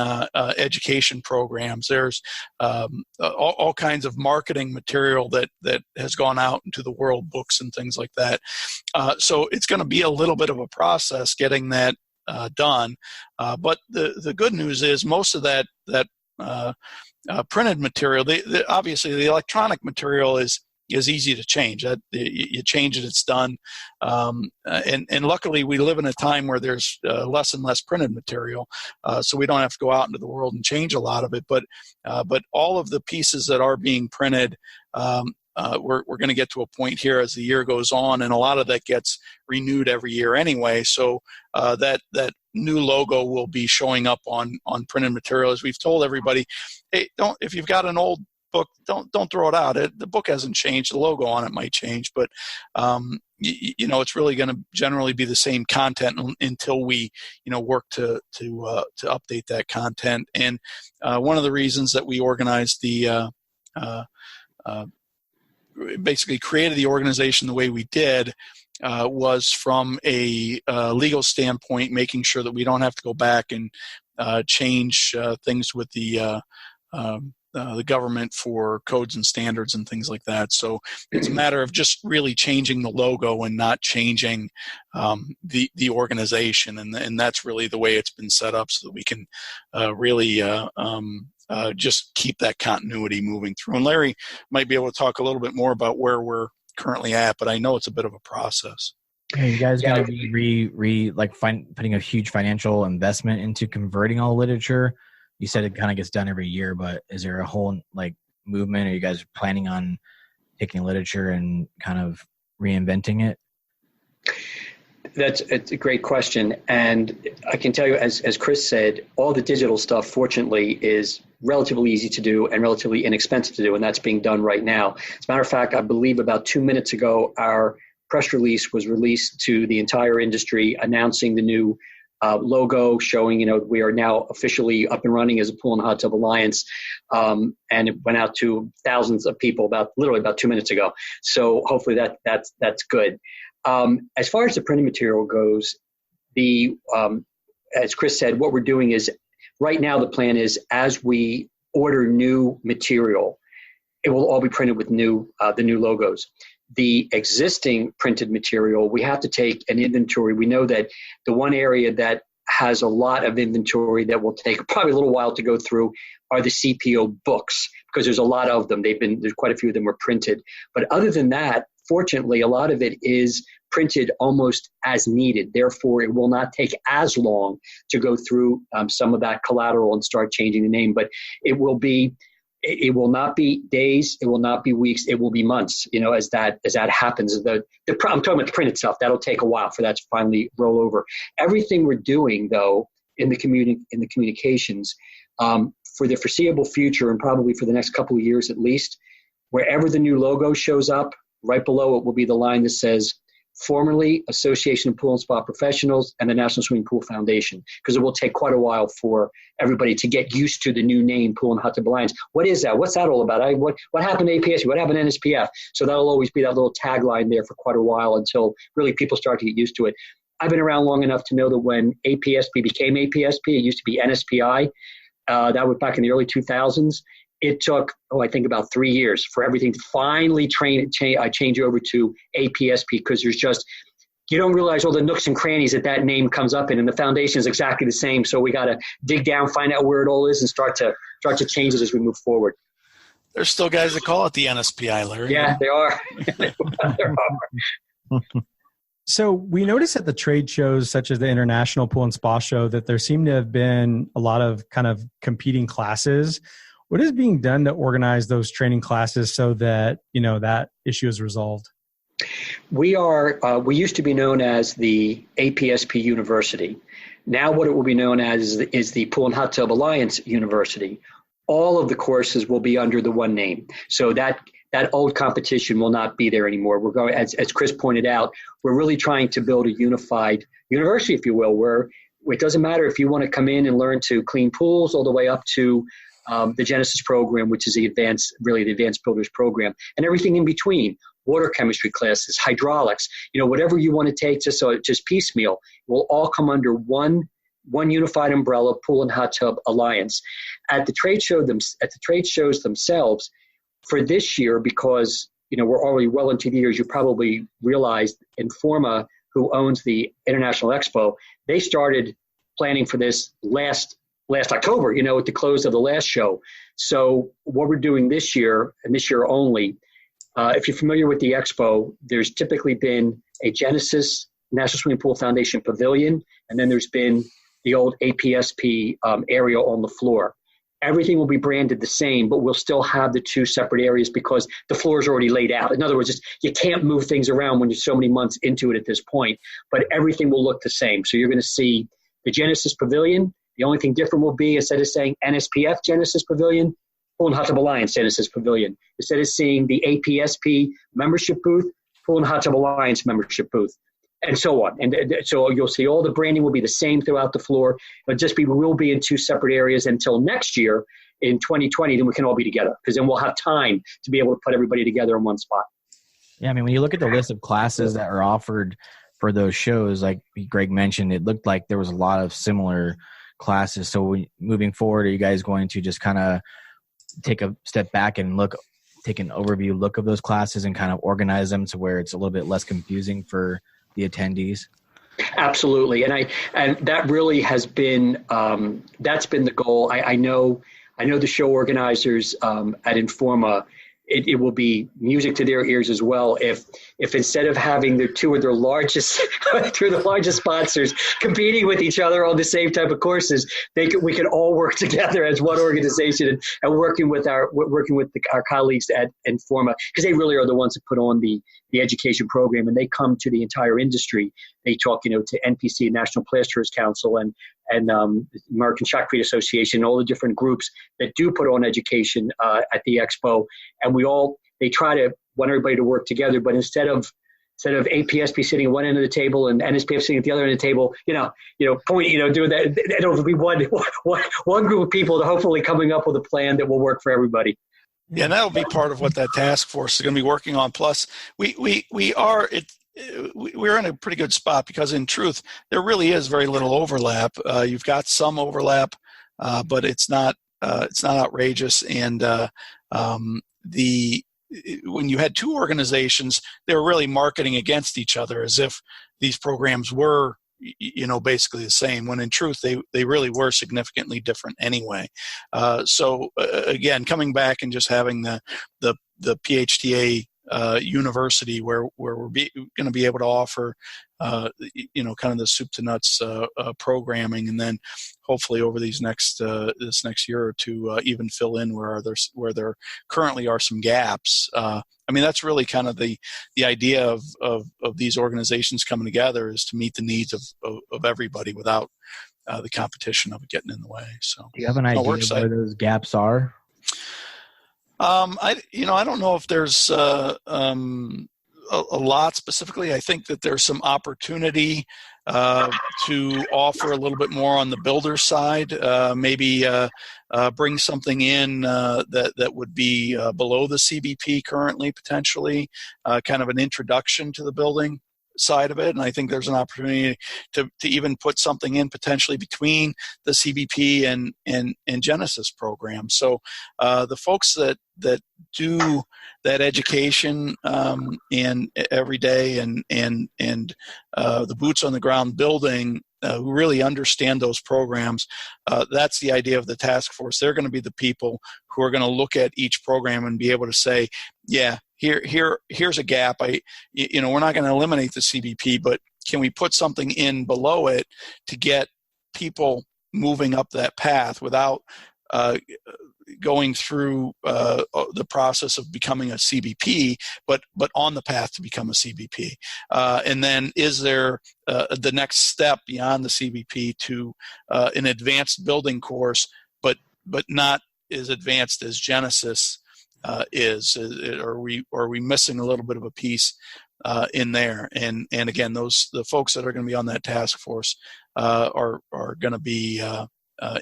education programs. There's all kinds of marketing material that has gone out into the world, books and things like that. So it's going to be a little bit of a process getting that done. But the good news is most of that printed material, obviously the electronic material is easy to change. You change it, it's done. And luckily we live in a time where there's less and less printed material, so we don't have to go out into the world and change a lot of it. But all of the pieces that are being printed, we're going to get to a point here as the year goes on, and a lot of that gets renewed every year anyway. So that new logo will be showing up on printed material. As we've told everybody, hey, if you've got an old book, don't throw it out. The book hasn't changed. The logo on it might change, but it's really going to generally be the same content until we work to update that content. And one of the reasons that we organized basically created the organization the way we did was from a legal standpoint, making sure that we don't have to go back and change things with the government for codes and standards and things like that. So it's a matter of just really changing the logo and not changing the organization. And that's really the way it's been set up, so that we can really just keep that continuity moving through. And Larry might be able to talk a little bit more about where we're currently at, but I know it's a bit of a process. Are you guys going to be putting a huge financial investment into converting all literature? You said it kind of gets done every year, but is there a whole movement? Are you guys planning on taking literature and kind of reinventing it? It's a great question. And I can tell you, as Chris said, all the digital stuff, fortunately, is relatively easy to do and relatively inexpensive to do. And that's being done right now. As a matter of fact, I believe about 2 minutes ago, our press release was released to the entire industry announcing the new logo, showing, we are now officially up and running as a Pool and Hot Tub Alliance. And it went out to thousands of people literally about 2 minutes ago. So hopefully that's good. As far as the printing material goes, as Chris said, what we're doing is right now the plan is as we order new material, it will all be printed with the new logos. The existing printed material, we have to take an inventory. We know that the one area that has a lot of inventory that will take probably a little while to go through are the CPO books, because there's a lot of them. There's quite a few of them were printed. But other than that, fortunately, a lot of it is printed almost as needed. Therefore, it will not take as long to go through some of that collateral and start changing the name. But it will not be days. It will not be weeks. It will be months. As that happens. I'm talking about the printed stuff. That'll take a while for that to finally roll over. Everything we're doing, though, in the communications, for the foreseeable future and probably for the next couple of years at least, wherever the new logo shows up, right below it will be the line that says, formerly Association of Pool and Spa Professionals and the National Swimming Pool Foundation, because it will take quite a while for everybody to get used to the new name, Pool and Hot Tub Alliance. What is that? What's that all about? What happened to APSP? What happened to NSPF? So that'll always be that little tagline there for quite a while until really people start to get used to it. I've been around long enough to know that when APSP became APSP, it used to be NSPI. That was back in the early 2000s. It took, I think about 3 years for everything to finally change over to APSP, because there's just you don't realize all the nooks and crannies that name comes up in, and the foundation is exactly the same. So we got to dig down, find out where it all is, and start to change it as we move forward. There's still guys that call it the NSPI, Larry. Yeah, there are. There are. So we noticed at the trade shows, such as the International Pool and Spa Show, that there seem to have been a lot of kind of competing classes. What is being done to organize those training classes so that, that issue is resolved? We used to be known as the APSP University. Now what it will be known as is the Pool and Hot Tub Alliance University. All of the courses will be under the one name. So that old competition will not be there anymore. We're going, as Chris pointed out, we're really trying to build a unified university, if you will, where it doesn't matter if you want to come in and learn to clean pools all the way up to the Genesis program, which is the advanced builders program, and everything in between, water chemistry classes, hydraulics, whatever you want to take, just piecemeal, will all come under one unified umbrella, Pool and Hot Tub Alliance. At the trade shows themselves, for this year, because we're already well into the years, you probably realized Informa, who owns the International Expo, they started planning for this last October, at the close of the last show. So what we're doing this year, and this year only, if you're familiar with the Expo, there's typically been a Genesis National Swimming Pool Foundation pavilion, and then there's been the old APSP area on the floor. Everything will be branded the same, but we'll still have the two separate areas because the floor is already laid out. In other words, you can't move things around when you're so many months into it at this point, but everything will look the same. So you're going to see the Genesis Pavilion. The only thing different will be, instead of saying NSPF Genesis Pavilion, Pool and Hot Tub Alliance Genesis Pavilion. Instead of seeing the APSP membership booth, Pool and Hot Tub Alliance membership booth, and so on. And so you'll see all the branding will be the same throughout the floor. We will be in two separate areas until next year in 2020. Then we can all be together, because then we'll have time to be able to put everybody together in one spot. Yeah, I mean, when you look at the list of classes that are offered for those shows, like Greg mentioned, it looked like there was a lot of similar classes. So moving forward, are you guys going to just kind of take a step back and take an overview look of those classes and kind of organize them to where it's a little bit less confusing for the attendees? Absolutely. And that really has been, that's been the goal. I know the show organizers at Informa, it will be music to their ears as well if instead of having two of their largest sponsors competing with each other on the same type of courses, we could all work together as one organization and working with our colleagues at Informa, because they really are the ones that put on the education program, and they come to the entire industry. They talk, to NPC, National Plasterers Council, and American Shotcrete Association, all the different groups that do put on education at the Expo. And they try to want everybody to work together, but instead of APSP sitting at one end of the table and NSPF sitting at the other end of the table, doing that, it'll be one group of people hopefully coming up with a plan that will work for everybody. Yeah, and that'll be part of what that task force is going to be working on. Plus, we're in a pretty good spot, because in truth, there really is very little overlap. You've got some overlap, but it's not outrageous. And when you had two organizations, they were really marketing against each other as if these programs were, basically the same, when in truth they really were significantly different anyway. So again, coming back and just having the PHTA university where we're going to be able to offer kind of the soup to nuts programming, and then hopefully over these this next year or two even fill in where there currently are some gaps. I mean, that's really kind of the idea of these organizations coming together, is to meet the needs of everybody without the competition of it getting in the way. So, do you have an idea of where those gaps are? I don't know if there's a lot specifically. I think that there's some opportunity to offer a little bit more on the builder side, maybe bring something in that would be below the CBP currently, potentially, kind of an introduction to the building. side of it, and I think there's an opportunity to even put something in potentially between the CBP and Genesis program. So the folks that do that education and every day and the boots on the ground building, who really understand those programs, that's the idea of the task force. They're going to be the people who are going to look at each program and be able to say, yeah, here's a gap. We're not going to eliminate the CBP, but can we put something in below it to get people moving up that path without going through the process of becoming a CBP, but on the path to become a CBP? And then is there the next step beyond the CBP to an advanced building course, but not as advanced as Genesis is? Are we missing a little bit of a piece in there? And again, the folks that are going to be on that task force are going to be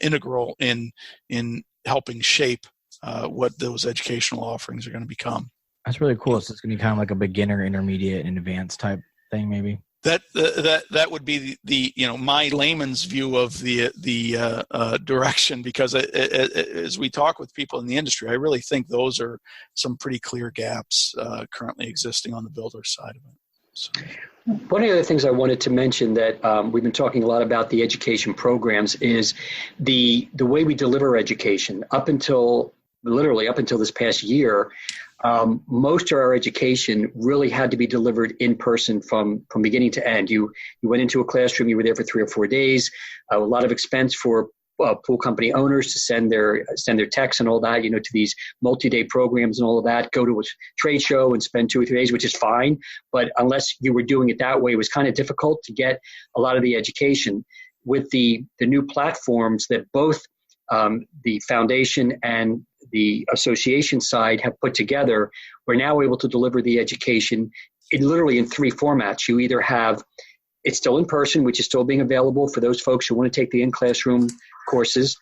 integral in helping shape what those educational offerings are going to become. That's really cool. So it's going to be kind of like a beginner, intermediate, and advanced type thing, maybe. That would be the my layman's view of the direction, because as we talk with people in the industry, I really think those are some pretty clear gaps currently existing on the builder side of it. So. One of the other things I wanted to mention that we've been talking a lot about the education programs is the way we deliver education. Up until this past year, most of our education really had to be delivered in person from beginning to end. You went into a classroom, you were there for 3 or 4 days, a lot of expense for pool company owners to send their techs and all that, to these multi-day programs and all of that, go to a trade show and spend 2 or 3 days, which is fine. But unless you were doing it that way, it was kind of difficult to get a lot of the education. With the new platforms that both the foundation and the association side have put together, we're now able to deliver the education literally in 3 formats. You either have, it's still in person, which is still being available for those folks who want to take the in-classroom courses.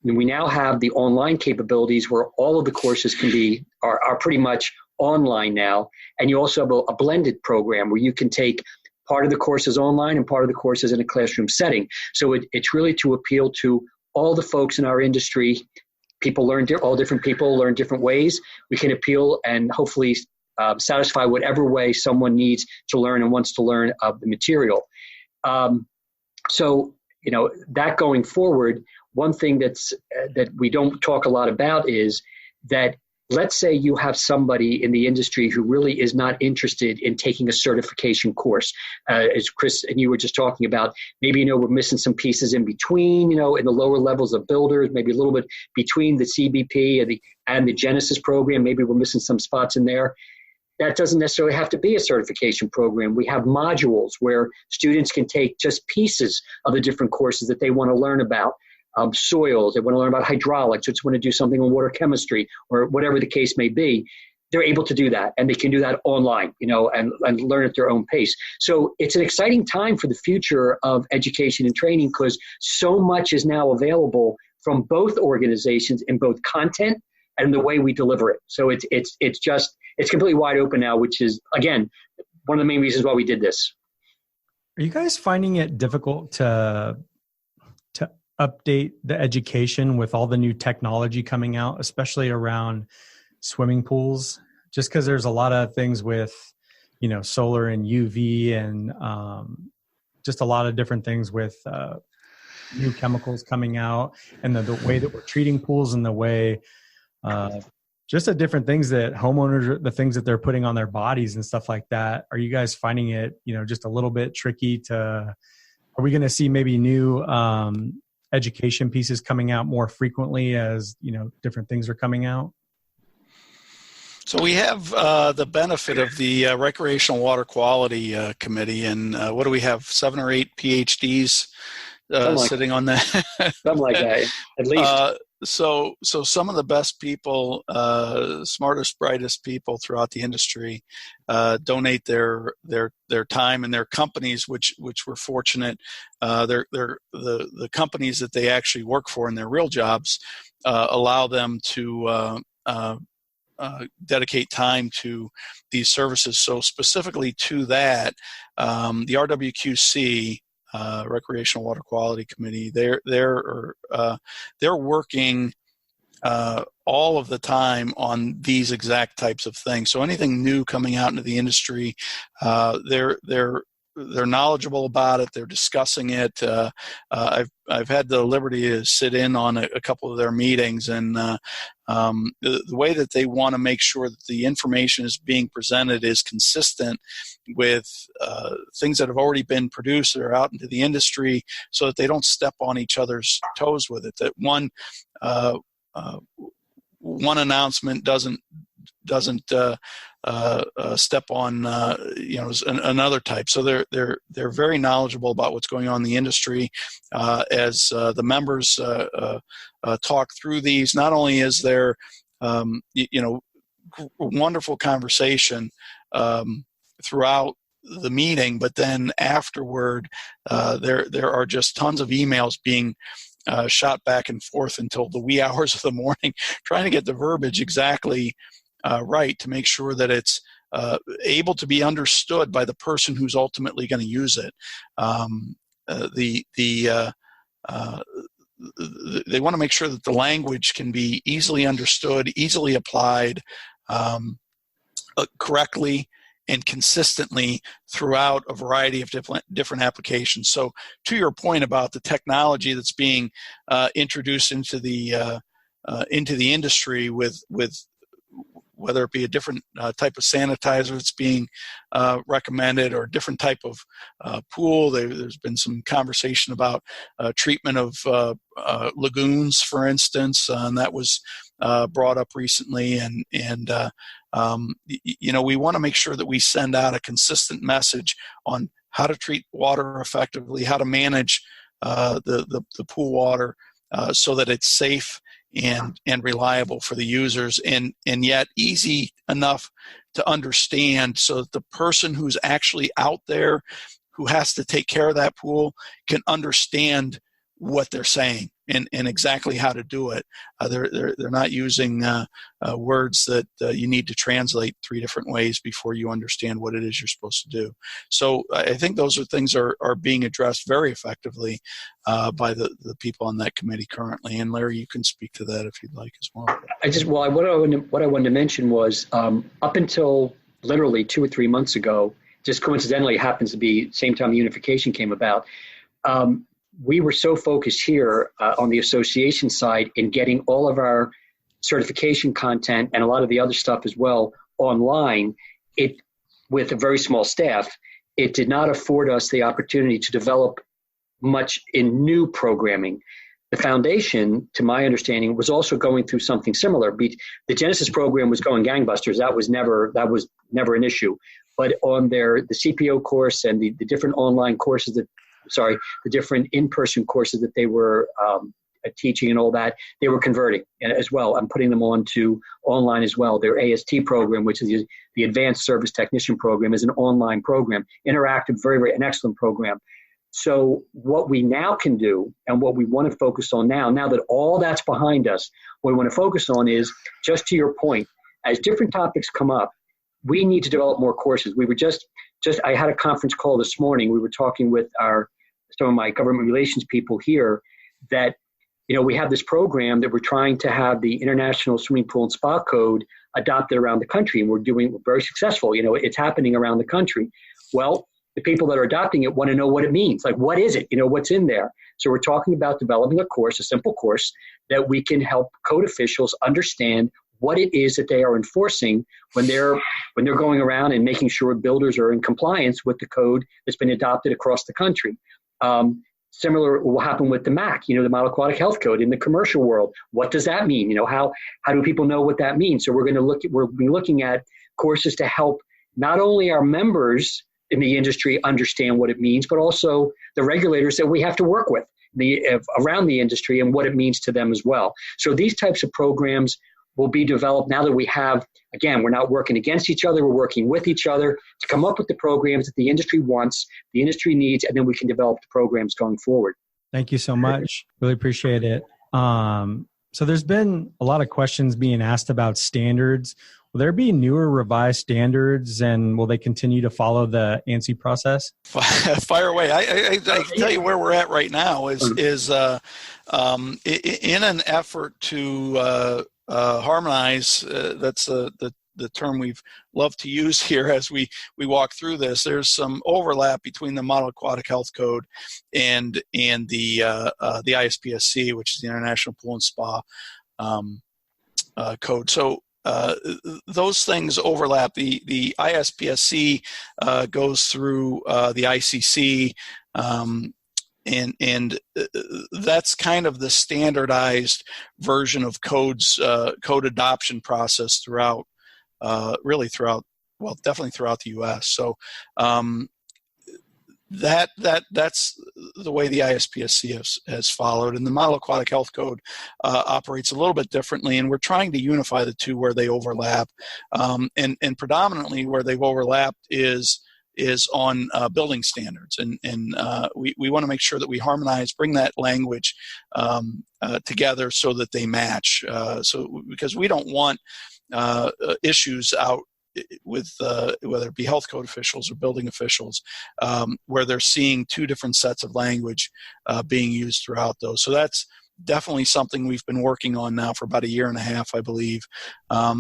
And we now have the online capabilities where all of the courses are pretty much online now. And you also have a blended program where you can take part of the courses online and part of the courses in a classroom setting. So it's really to appeal to all the folks in our industry. All different people learn different ways. We can appeal and hopefully satisfy whatever way someone needs to learn and wants to learn of the material. So, that going forward, one thing that we don't talk a lot about is that, let's say you have somebody in the industry who really is not interested in taking a certification course. As Chris and you were just talking about, maybe, we're missing some pieces in between, in the lower levels of builders, maybe a little bit between the CBP and the Genesis program. Maybe we're missing some spots in there. That doesn't necessarily have to be a certification program. We have modules where students can take just pieces of the different courses that they want to learn about. Soils, they want to learn about hydraulics, or just want to do something on water chemistry, or whatever the case may be. They're able to do that, and they can do that online, and learn at their own pace. So it's an exciting time for the future of education and training, because so much is now available from both organizations in both content and the way we deliver it. So it's completely wide open now, which is, again, one of the main reasons why we did this. Are you guys finding it difficult to update the education with all the new technology coming out, especially around swimming pools? Just because there's a lot of things with, solar and UV and just a lot of different things with new chemicals coming out, and the way that we're treating pools, and the way just the different things that homeowners, the things that they're putting on their bodies and stuff like that. Are you guys finding it, just a little bit tricky are we going to see maybe new education pieces coming out more frequently as, different things are coming out? So we have the benefit of the Recreational Water Quality Committee, and what do we have, 7 or 8 PhDs sitting on that? Something like that, at least. So some of the best people, smartest, brightest people throughout the industry donate their time, and their companies, which we're fortunate. They're the companies that they actually work for in their real jobs allow them to dedicate time to these services. So specifically to that, the RWQC, Recreational Water Quality Committee, they're working all of the time on these exact types of things. So anything new coming out into the industry, they're knowledgeable about it. They're discussing it. I've had the liberty to sit in on a couple of their meetings, and the way that they want to make sure that the information is being presented is consistent with things that have already been produced that are out into the industry, so that they don't step on each other's toes with it. That one announcement doesn't step on another type. So they're very knowledgeable about what's going on in the industry. As the members talk through these, not only is there wonderful conversation throughout the meeting, but then afterward there are just tons of emails being shot back and forth until the wee hours of the morning, trying to get the verbiage exactly right to make sure that it's able to be understood by the person who's ultimately going to use it. They want to make sure that the language can be easily understood, easily applied correctly and consistently throughout a variety of different applications. So to your point about the technology that's being introduced into the industry with whether it be a different type of sanitizer that's being recommended or a different type of pool. There's been some conversation about treatment of lagoons, for instance, and that was brought up recently. And we want to make sure that we send out a consistent message on how to treat water effectively, how to manage the pool water so that it's safe and reliable for the users, and yet easy enough to understand so that the person who's actually out there who has to take care of that pool can understand what they're saying and exactly how to do it. They're not using words that you need to translate 3 different ways before you understand what it is you're supposed to do. So I think those are things are being addressed very effectively by the people on that committee currently. And Larry, you can speak to that if you'd like as well. What I wanted to mention was up until literally 2 or 3 months ago, just coincidentally happens to be same time the unification came about. We were so focused here on the association side in getting all of our certification content and a lot of the other stuff as well online. With a very small staff, it did not afford us the opportunity to develop much in new programming. The foundation, to my understanding, was also going through something similar. The Genesis program was going gangbusters. That was never an issue. But on the CPO course and the different online courses the different in-person courses that they were teaching and all that, they were converting as well and putting them on to online as well. Their AST program, which is the Advanced Service Technician program, is an online program, interactive, very, very an excellent program. So what we now can do and what we want to focus on now that all that's behind us, what we want to focus on is, just to your point, as different topics come up, we need to develop more courses. We were I had a conference call this morning. We were talking with some of my government relations people here that, we have this program that we're trying to have the International Swimming Pool and Spa Code adopted around the country, and we're very successful. It's happening around the country. Well, the people that are adopting it want to know what it means. Like, what is it? What's in there? So we're talking about developing a course, a simple course, that we can help code officials understand what it is that they are enforcing when they're going around and making sure builders are in compliance with the code that's been adopted across the country. Similar will happen with the MAC, the Model Aquatic Health Code in the commercial world. What does that mean? How do people know what that means? So we'll be looking at courses to help not only our members in the industry understand what it means, but also the regulators that we have to work with around the industry and what it means to them as well. So these types of programs will be developed now that we have, again, we're not working against each other, we're working with each other to come up with the programs that the industry wants, the industry needs, and then we can develop the programs going forward. Thank you so much. Really appreciate it. So there's been a lot of questions being asked about standards. Will there be newer revised standards, and will they continue to follow the ANSI process? Fire away. I can tell you where we're at right now is in an effort to harmonize. That's the term we've loved to use here as we walk through this. There's some overlap between the Model Aquatic Health Code and the ISPSC, which is the International Pool and Spa Code. So those things overlap. The ISPSC goes through the ICC, and that's kind of the standardized version of code adoption process throughout, definitely throughout the U.S. So that's the way the ISPSC has followed, and the Model Aquatic Health Code operates a little bit differently, and we're trying to unify the two where they overlap, and predominantly where they've overlapped is on building standards, and we want to make sure that we harmonize, bring that language together so that they match. Because we don't want issues out with whether it be health code officials or building officials, where they're seeing two different sets of language being used throughout those. So that's definitely something we've been working on now for about a year and a half, I believe. I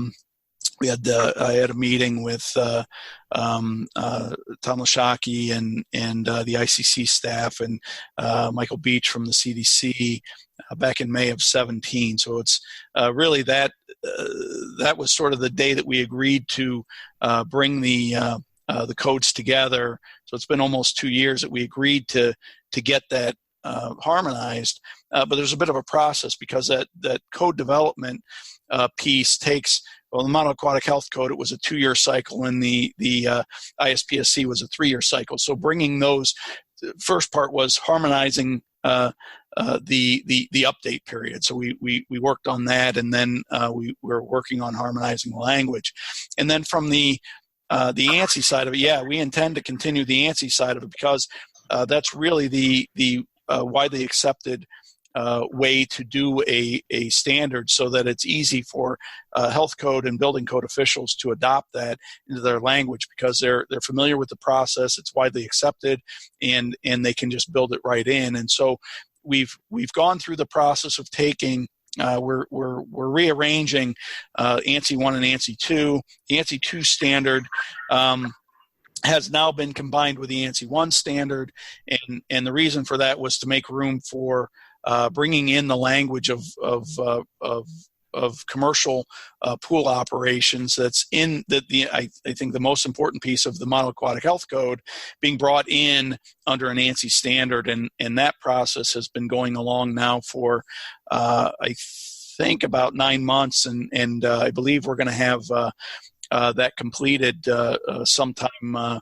had a meeting with Tom Lashaki and the ICC staff and Michael Beach from the CDC back in May of 2017. So it's really that was sort of the day that we agreed to bring the codes together. So it's been almost 2 years that we agreed to get that harmonized. But there's a bit of a process because that code development piece takes. Well, the Model Aquatic Health Code, it was a 2-year cycle, and the ISPSC was a 3-year cycle. So bringing those, the first part was harmonizing the update period. So we worked on that, and then we were working on harmonizing the language. And then from the ANSI side of it, we intend to continue the ANSI side of it because that's really the widely accepted way to do a standard so that it's easy for health code and building code officials to adopt that into their language because they're familiar with the process, it's widely accepted, and they can just build it right in. And so we've gone through the process of taking we're rearranging ANSI 1 and ANSI 2. The ANSI 2 standard has now been combined with the ANSI 1 standard, and the reason for that was to make room for bringing in the language of commercial pool operations. That's in I think the most important piece of the Model Aquatic Health Code being brought in under an ANSI standard, and that process has been going along now for I think about 9 months, and I believe we're going to have that completed sometime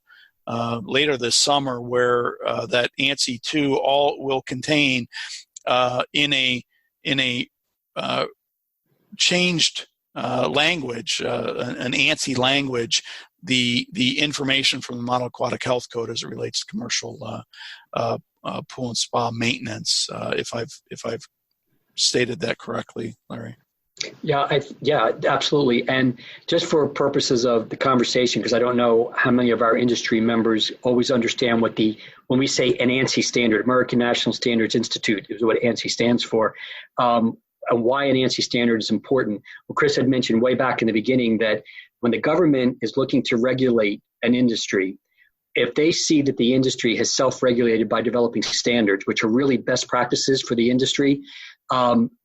later this summer, where that ANSI 2 all will contain in a changed language, an ANSI language, the information from the Model Aquatic Health Code as it relates to commercial pool and spa maintenance. If I've stated that correctly, Larry. Yeah, absolutely. And just for purposes of the conversation, because I don't know how many of our industry members always understand when we say an ANSI standard, American National Standards Institute is what ANSI stands for, and why an ANSI standard is important. Well, Chris had mentioned way back in the beginning that when the government is looking to regulate an industry, if they see that the industry has self-regulated by developing standards, which are really best practices for the industry,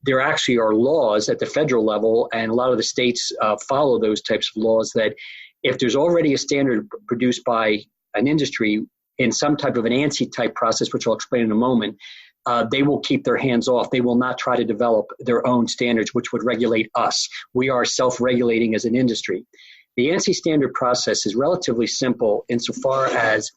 there actually are laws at the federal level, and a lot of the states follow those types of laws, that if there's already a standard produced by an industry in some type of an ANSI type process, which I'll explain in a moment, they will keep their hands off. They will not try to develop their own standards, which would regulate us. We are self-regulating as an industry. The ANSI standard process is relatively simple insofar as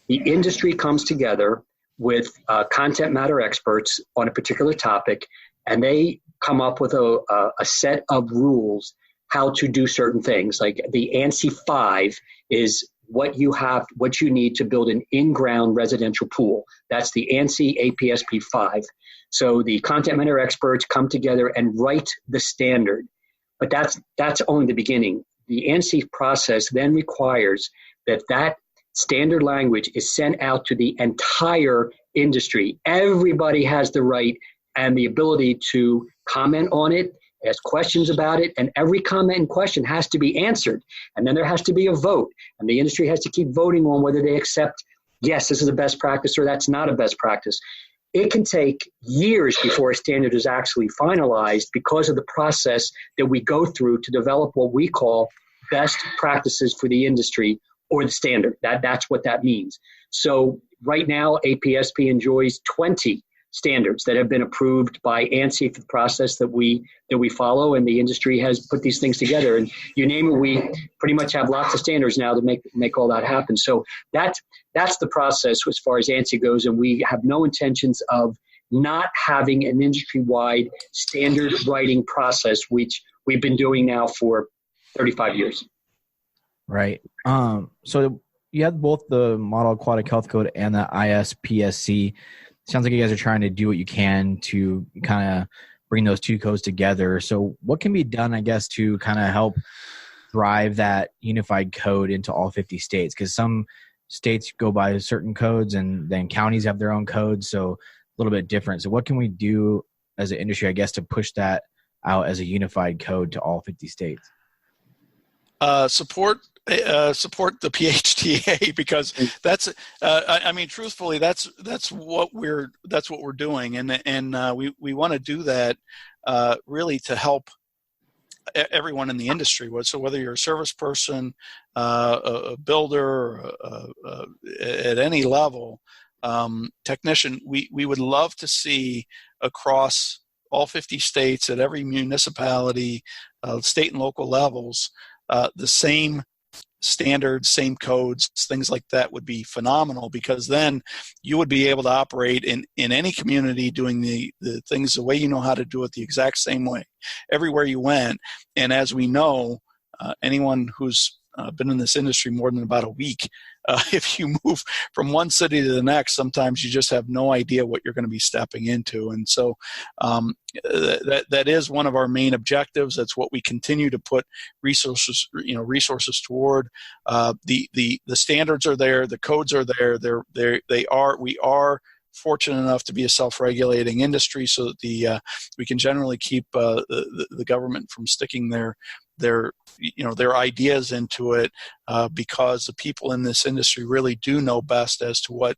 the industry comes together with content matter experts on a particular topic, and they come up with a set of rules how to do certain things. Like the ANSI 5 is what you need to build an in-ground residential pool. That's the ANSI APSP 5. So the content matter experts come together and write the standard. But that's only the beginning. The ANSI process then requires that standard language is sent out to the entire industry. Everybody has the right and the ability to comment on it, ask questions about it, and every comment and question has to be answered. And then there has to be a vote, and the industry has to keep voting on whether they accept, yes, this is a best practice or that's not a best practice. It can take years before a standard is actually finalized because of the process that we go through to develop what we call best practices for the industry, or the standard. That's what that means. So right now, APSP enjoys 20 standards that have been approved by ANSI for the process that we follow, and the industry has put these things together. And you name it, we pretty much have lots of standards now to make all that happen. So that's the process as far as ANSI goes, and we have no intentions of not having an industry-wide standard writing process, which we've been doing now for 35 years. Right. So you have both the Model Aquatic Health Code and the ISPSC. Sounds like you guys are trying to do what you can to kind of bring those two codes together. So what can be done, I guess, to kind of help drive that unified code into all 50 states? Because some states go by certain codes and then counties have their own codes, so a little bit different. So what can we do as an industry, I guess, to push that out as a unified code to all 50 states? Support the PHTA, because that's truthfully that's what we're doing, and we want to do that really to help everyone in the industry. So whether you're a service person, a builder, at any level, technician, we would love to see across all 50 states at every municipality, state and local levels, the same standards, same codes, things like that would be phenomenal, because then you would be able to operate in any community doing the things the way you know how to do it, the exact same way everywhere you went. And as we know, anyone who's been in this industry more than about a week, if you move from one city to the next, sometimes you just have no idea what you're going to be stepping into. And so that is one of our main objectives. That's what we continue to put resources toward. The standards are there, the codes are there. We are fortunate enough to be a self-regulating industry, so that we can generally keep the government from sticking their ideas into it, because the people in this industry really do know best as to what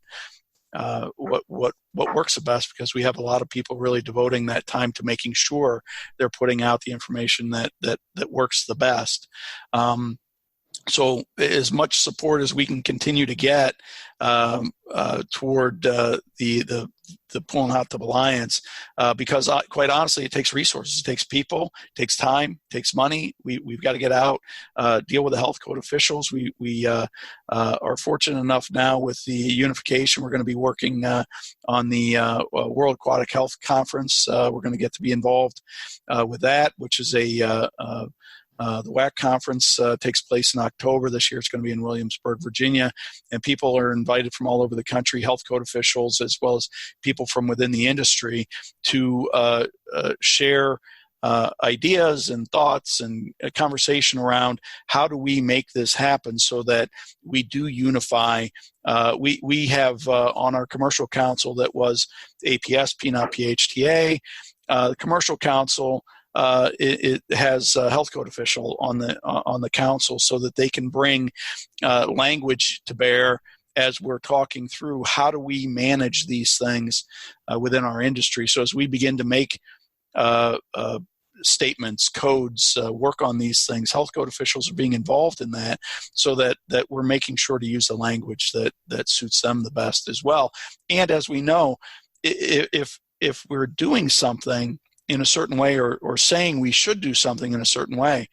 works the best, because we have a lot of people really devoting that time to making sure they're putting out the information that works the best. So as much support as we can continue to get toward the Pool and Hot Tub Alliance, because quite honestly, it takes resources, it takes people, it takes time, it takes money. We've got to get out, deal with the health code officials. We are fortunate enough now with the unification. We're going to be working on the World Aquatic Health Conference. We're going to get to be involved with that, which is the WAC conference takes place in October. This year it's going to be in Williamsburg, Virginia, and people are invited from all over the country, health code officials as well as people from within the industry, to share ideas and thoughts and a conversation around how do we make this happen so that we do unify. We have on our commercial council that was APSP, not PHTA, the commercial council, it has a health code official on the council, so that they can bring language to bear as we're talking through how do we manage these things within our industry. So as we begin to make statements, codes, work on these things, health code officials are being involved in that, so that we're making sure to use the language that suits them the best as well. And as we know, if we're doing something in a certain way, or saying we should do something in a certain way,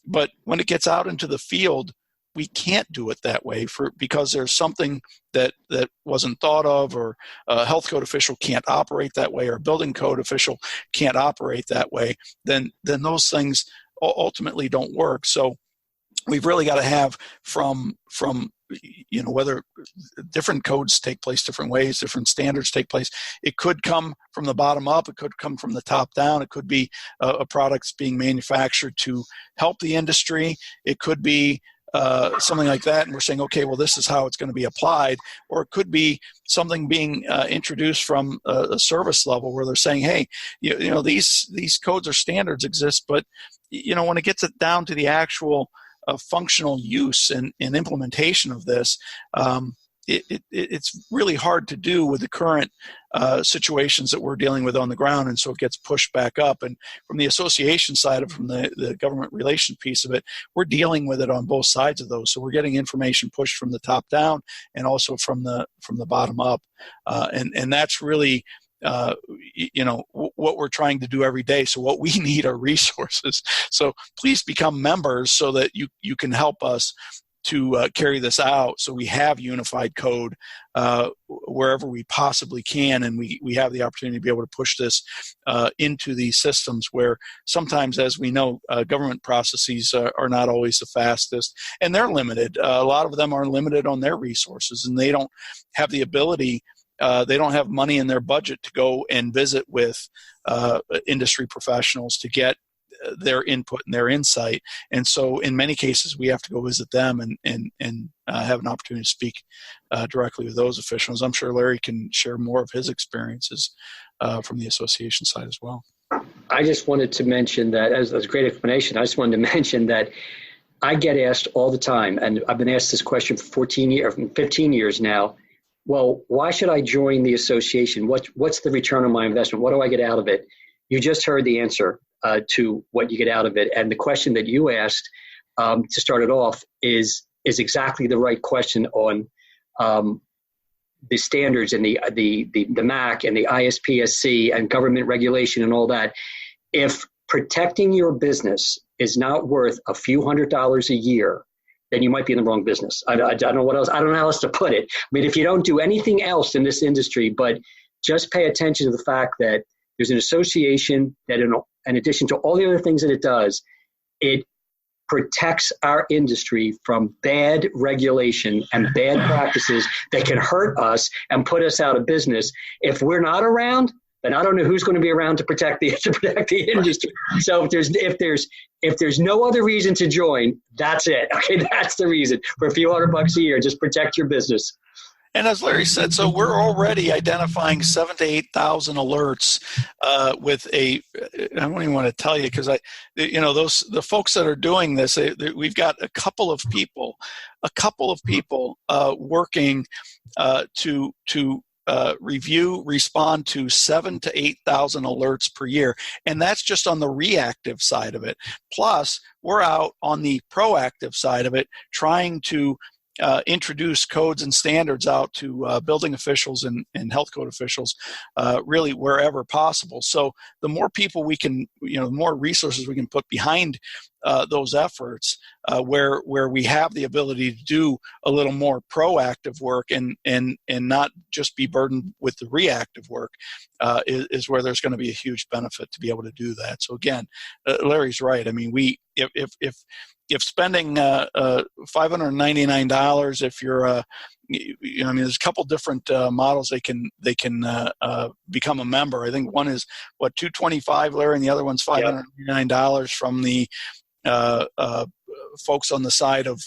but when it gets out into the field, we can't do it that way because there's something that wasn't thought of, or a health code official can't operate that way, or a building code official can't operate that way, then those things ultimately don't work. So we've really got to have from whether different codes take place different ways, different standards take place. It could come from the bottom up. It could come from the top down. It could be a product's being manufactured to help the industry. It could be something like that, and we're saying, okay, well, this is how it's going to be applied. Or it could be something being introduced from a service level where they're saying, hey, these codes or standards exist, but when it gets it down to the actual functional use and implementation of this, it's really hard to do with the current situations that we're dealing with on the ground, and so it gets pushed back up. And from the association side from the government relation piece of it, we're dealing with it on both sides of those. So we're getting information pushed from the top down and also from the bottom up, and that's really what we're trying to do every day. So what we need are resources. So please become members so that you can help us to carry this out, so we have unified code wherever we possibly can, and we have the opportunity to be able to push this into these systems where sometimes, as we know, government processes are not always the fastest, and they're limited. A lot of them are limited on their resources, and they don't have the ability, they don't have money in their budget to go and visit with industry professionals to get their input and their insight. And so in many cases, we have to go visit them and have an opportunity to speak directly with those officials. I'm sure Larry can share more of his experiences from the association side as well. I just wanted to mention that, as a great explanation, I just wanted to mention that I get asked all the time, and I've been asked this question for 15 years now. Well, why should I join the association? What's the return on my investment? What do I get out of it? You just heard the answer to what you get out of it. And the question that you asked to start it off is exactly the right question on the standards and the MAC and the ISPSC and government regulation and all that. If protecting your business is not worth a few $100s a year, then you might be in the wrong business. I don't know what else. I don't know how else to put it. I mean, if you don't do anything else in this industry, but just pay attention to the fact that there's an association that, in addition to all the other things that it does, it protects our industry from bad regulation and bad practices that can hurt us and put us out of business. If we're not around, then I don't know who's going to be around to protect the industry. So if there's no other reason to join, that's it. Okay, that's the reason. For a few $100 a year, just protect your business. And as Larry said, so we're already identifying 7,000 to 8,000 alerts with I don't even want to tell you, because the folks that are doing this, we've got a couple of people working to review, respond to 7,000 to 8,000 alerts per year. And that's just on the reactive side of it. Plus, we're out on the proactive side of it, trying to introduce codes and standards out to building officials and health code officials, really wherever possible. So the more people we can, the more resources we can put behind those efforts, where we have the ability to do a little more proactive work and not just be burdened with the reactive work, is where there's going to be a huge benefit to be able to do that. So again, Larry's right. I mean, if spending $599, if you're there's a couple different models they can become a member. I think one is $225, Larry, and the other one's $599 from the folks on the side of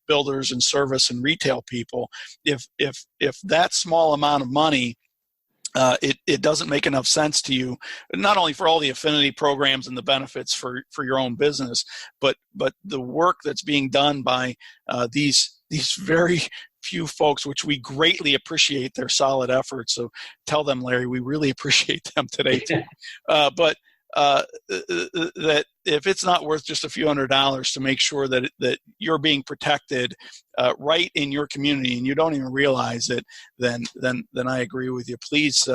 builders and service and retail people. If that small amount of money, it doesn't make enough sense to you, not only for all the affinity programs and the benefits for your own business, but the work that's being done by these very few folks, which we greatly appreciate their solid efforts. So tell them, Larry, we really appreciate them today too. But that if it's not worth just a few $100s to make sure that you're being protected right in your community and you don't even realize it, then I agree with you. Please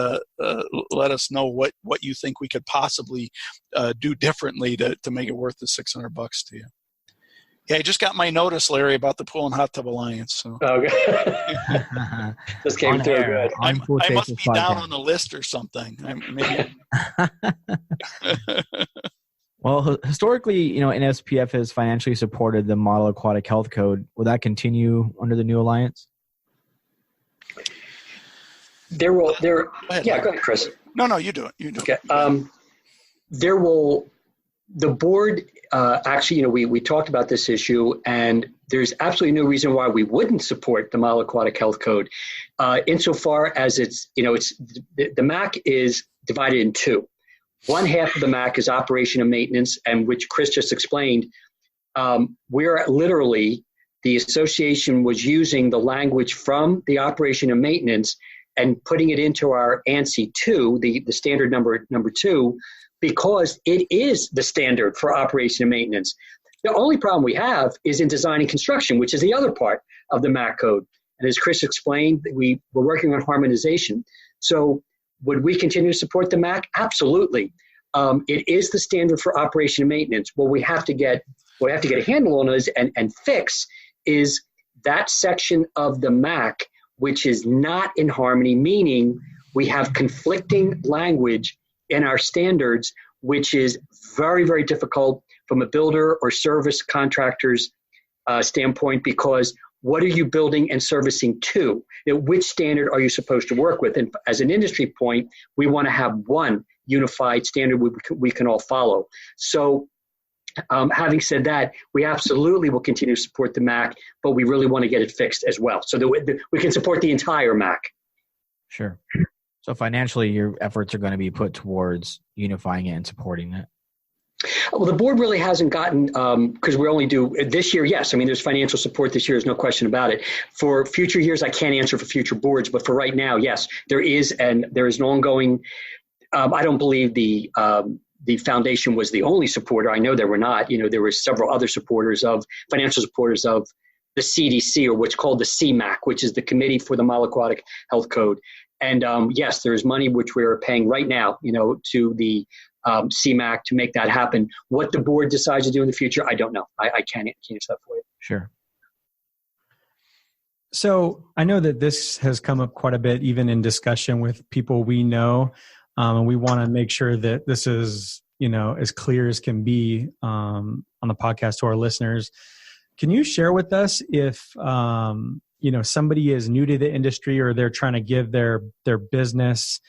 let us know what you think we could possibly do differently to make it worth the $600 to you. Yeah, I just got my notice, Larry, about the Pool and Hot Tub Alliance. So. Okay. Just came through good. I must be down on the list or something. Well, Well, historically, NSPF has financially supported the Model Aquatic Health Code. Will that continue under the new alliance? Go ahead, Chris. No, you do it. You do it. Okay. The board, actually, we talked about this issue, and there's absolutely no reason why we wouldn't support the Model Aquatic Health Code, insofar as the MAC is divided in two. One half of the MAC is operation and maintenance, and which Chris just explained. We're literally, the association was using the language from the operation and maintenance and putting it into our ANSI 2, the standard number 2, because it is the standard for operation and maintenance. The only problem we have is in design and construction, which is the other part of the MAC code. And as Chris explained, we're working on harmonization. So would we continue to support the MAC? Absolutely. It is the standard for operation and maintenance. What we have to get a handle on and fix is that section of the MAC which is not in harmony, meaning we have conflicting language in our standards, which is very, very difficult from a builder or service contractor's standpoint, because what are you building and servicing to? Which standard are you supposed to work with? And as an industry point, we want to have one unified standard we can all follow. So having said that, we absolutely will continue to support the MAC, but we really want to get it fixed as well so that we can support the entire MAC. Sure. So financially, your efforts are going to be put towards unifying it and supporting it. Well, the board really hasn't gotten, because we only do this year. Yes, I mean, there's financial support this year. There's no question about it. For future years, I can't answer for future boards, but for right now, yes, there is an ongoing. I don't believe the foundation was the only supporter. I know there were not. There were several other financial supporters of the CDC, or what's called the CMAC, which is the Committee for the Model Aquatic Health Code. And yes, there is money which we are paying right now, to the CMAC to make that happen. What the board decides to do in the future, I don't know. I can't answer that for you. Sure. So I know that this has come up quite a bit, even in discussion with people we know, and we want to make sure that this is, as clear as can be on the podcast to our listeners. Can you share with us if somebody is new to the industry, or they're trying to give their business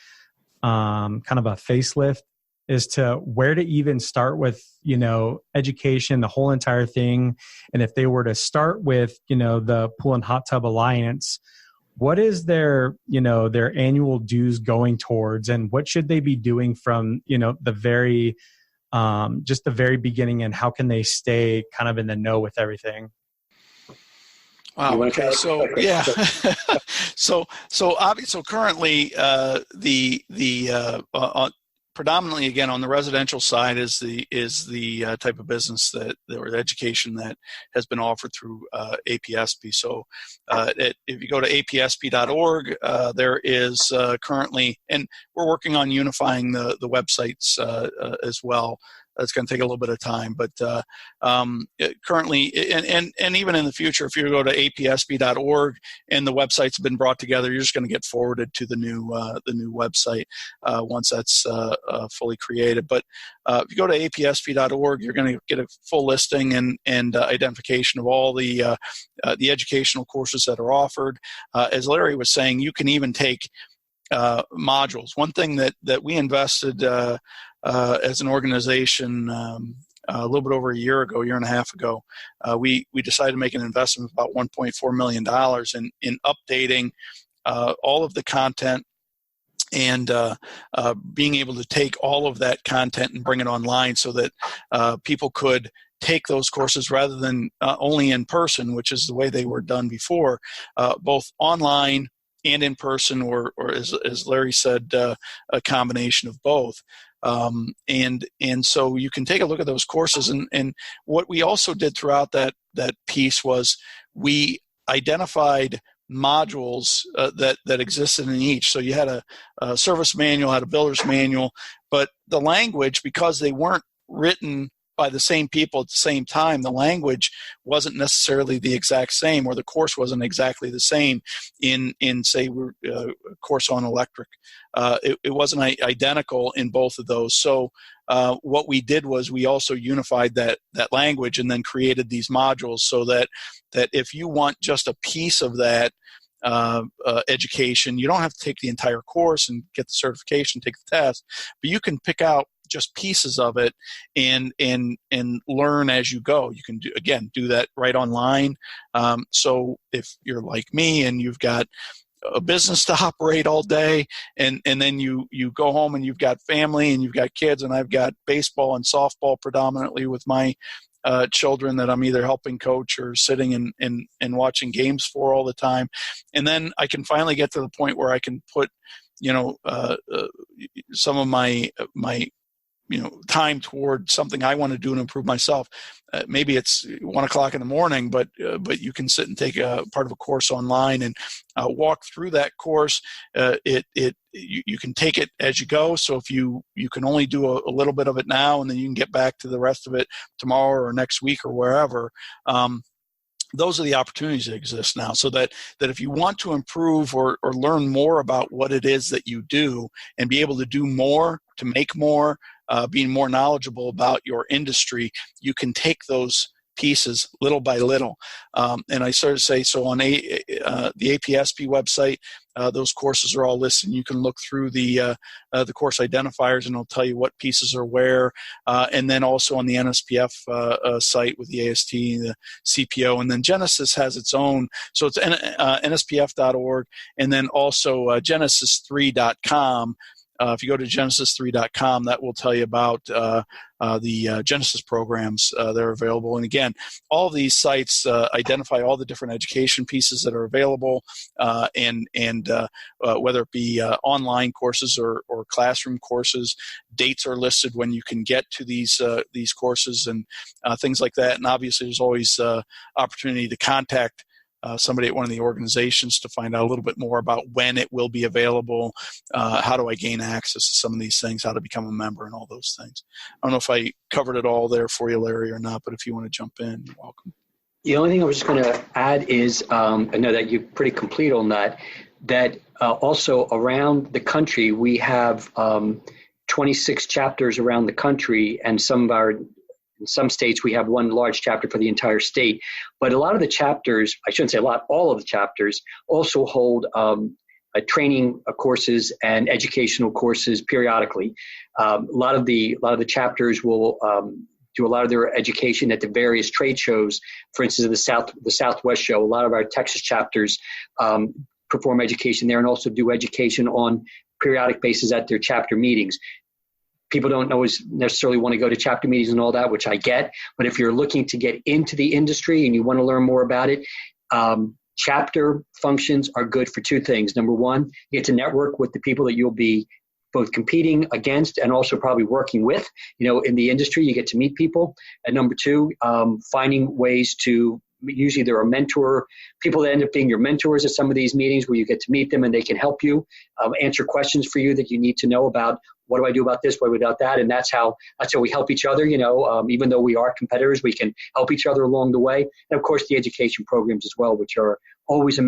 kind of a facelift, as to where to even start with, education, the whole entire thing? And if they were to start with, the Pool and Hot Tub Alliance, what is their annual dues going towards, and what should they be doing from, the very beginning, and how can they stay kind of in the know with everything? Wow. Okay. So yeah. so currently, predominantly, again, on the residential side is the type of business or the education that has been offered through APSP. So if you go to apsp.org, there is currently, and we're working on unifying the websites as well. It's going to take a little bit of time, but currently, and even in the future, if you go to apsp.org and the website's been brought together, you're just going to get forwarded to the new website once that's fully created. But if you go to apsp.org, you're going to get a full listing and identification of all the educational courses that are offered. As Larry was saying, you can even take modules. One thing that we invested as an organization a little bit over a year and a half ago, we decided to make an investment of about $1.4 million in updating all of the content and being able to take all of that content and bring it online so that people could take those courses rather than only in person, which is the way they were done before, both online and in person, or as Larry said, a combination of both. And so you can take a look at those courses. And what we also did throughout that piece was we identified modules that existed in each. So you had a service manual, had a builder's manual, but the language, because they weren't written by the same people at the same time, the language wasn't necessarily the exact same, or the course wasn't exactly the same in say, a course on electric. It wasn't identical in both of those. So what we did was we also unified that language and then created these modules so that if you want just a piece of that education, you don't have to take the entire course and get the certification, take the test, but you can pick out just pieces of it and learn as you go. You can do that right online. So if you're like me and you've got a business to operate all day, and then you go home and you've got family and you've got kids, and I've got baseball and softball predominantly with my children that I'm either helping coach or sitting and watching games for all the time. And then I can finally get to the point where I can put, some of my time toward something I want to do and improve myself. Maybe it's 1 o'clock in the morning, but you can sit and take a part of a course online and walk through that course. You can take it as you go. So if you can only do a little bit of it now, and then you can get back to the rest of it tomorrow or next week or wherever. Those are the opportunities that exist now, so that if you want to improve or learn more about what it is that you do and be able to do more, to make more, being more knowledgeable about your industry, you can take those pieces little by little. And I sort of say, so on the APSP website, those courses are all listed. You can look through the course identifiers, and it'll tell you what pieces are where. And then also on the NSPF site with the AST, the CPO, and then Genesis has its own. So it's nspf.org, and then also genesis3.com. If you go to genesis3.com, that will tell you about the Genesis programs that are available. And again, all of these sites identify all the different education pieces that are available, and whether it be online courses or classroom courses. Dates are listed when you can get to these courses and things like that. And obviously, there's always opportunity to contact somebody at one of the organizations to find out a little bit more about when it will be available, how do I gain access to some of these things, how to become a member, and all those things. I don't know if I covered it all there for you, Larry, or not, but if you want to jump in, you're welcome. The only thing I was just going to add is, I know that you're pretty complete on that also around the country, we have 26 chapters around the country, and in some states, we have one large chapter for the entire state. But a lot of the chapters, I shouldn't say a lot, all of the chapters also hold training courses and educational courses periodically. A lot of the chapters will do a lot of their education at the various trade shows. For instance, the Southwest show, a lot of our Texas chapters perform education there and also do education on periodic basis at their chapter meetings. People don't always necessarily want to go to chapter meetings and all that, which I get. But if you're looking to get into the industry and you want to learn more about it, chapter functions are good for two things. Number one, you get to network with the people that you'll be both competing against and also probably working with. In the industry, you get to meet people. And number two, finding ways to, usually there are people that end up being your mentors at some of these meetings where you get to meet them and they can help you answer questions for you that you need to know about. What do I do about this? What about that? And that's how we help each other. Even though we are competitors, we can help each other along the way. And of course, the education programs as well, which are always a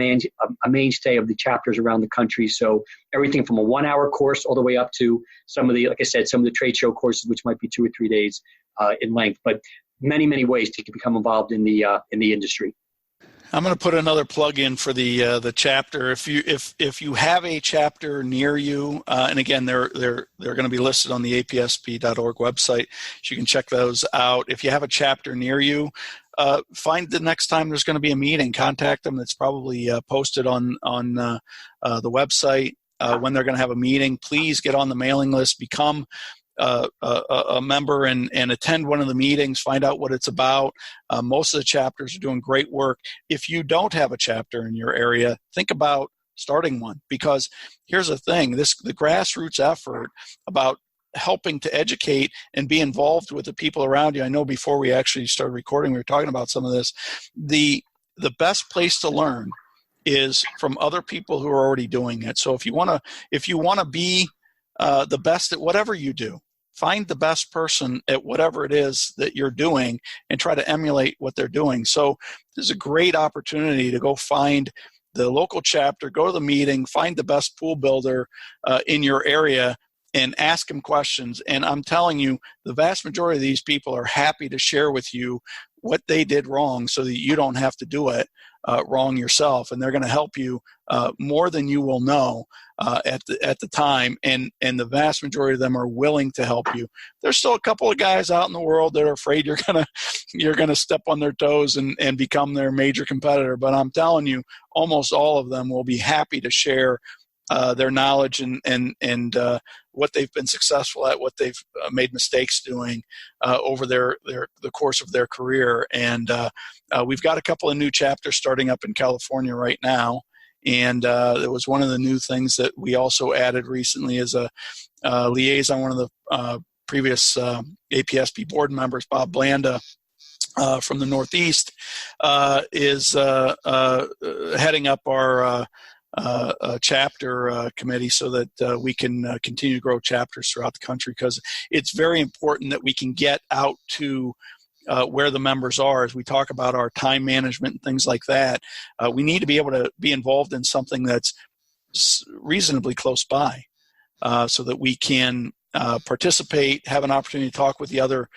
mainstay of the chapters around the country. So everything from a 1-hour course all the way up to some of the trade show courses, which might be 2 or 3 days in length. But many, many ways to become involved in the industry. I'm going to put another plug in for the chapter. If you have a chapter near you, and again they're going to be listed on the APSP.org website, so you can check those out. If you have a chapter near you, find the next time there's going to be a meeting, contact them. It's probably posted on the website when they're going to have a meeting. Please get on the mailing list, become a member and attend one of the meetings, find out what it's about. Most of the chapters are doing great work. If you don't have a chapter in your area, think about starting one, because here's the thing, the grassroots effort about helping to educate and be involved with the people around you. I know before we actually started recording, we were talking about some of this. The best place to learn is from other people who are already doing it. So if you want to be the best at whatever you do, find the best person at whatever it is that you're doing and try to emulate what they're doing. So this is a great opportunity to go find the local chapter, go to the meeting, find the best pool builder in your area, and ask them questions. And I'm telling you, the vast majority of these people are happy to share with you what they did wrong so that you don't have to do it wrong yourself. And they're going to help you more than you will know at the time. And the vast majority of them are willing to help you. There's still a couple of guys out in the world that are afraid you're gonna step on their toes and become their major competitor. But I'm telling you, almost all of them will be happy to share their knowledge and what they've been successful at, what they've made mistakes doing over the course of their career. And we've got a couple of new chapters starting up in California right now. And there was one of the new things that we also added recently as a liaison. One of the previous APSP board members, Bob Blanda, from the Northeast, is heading up our chapter committee so that we can continue to grow chapters throughout the country, because it's very important that we can get out to where the members are. As we talk about our time management and things like that, we need to be able to be involved in something that's reasonably close by so that we can participate, have an opportunity to talk with the other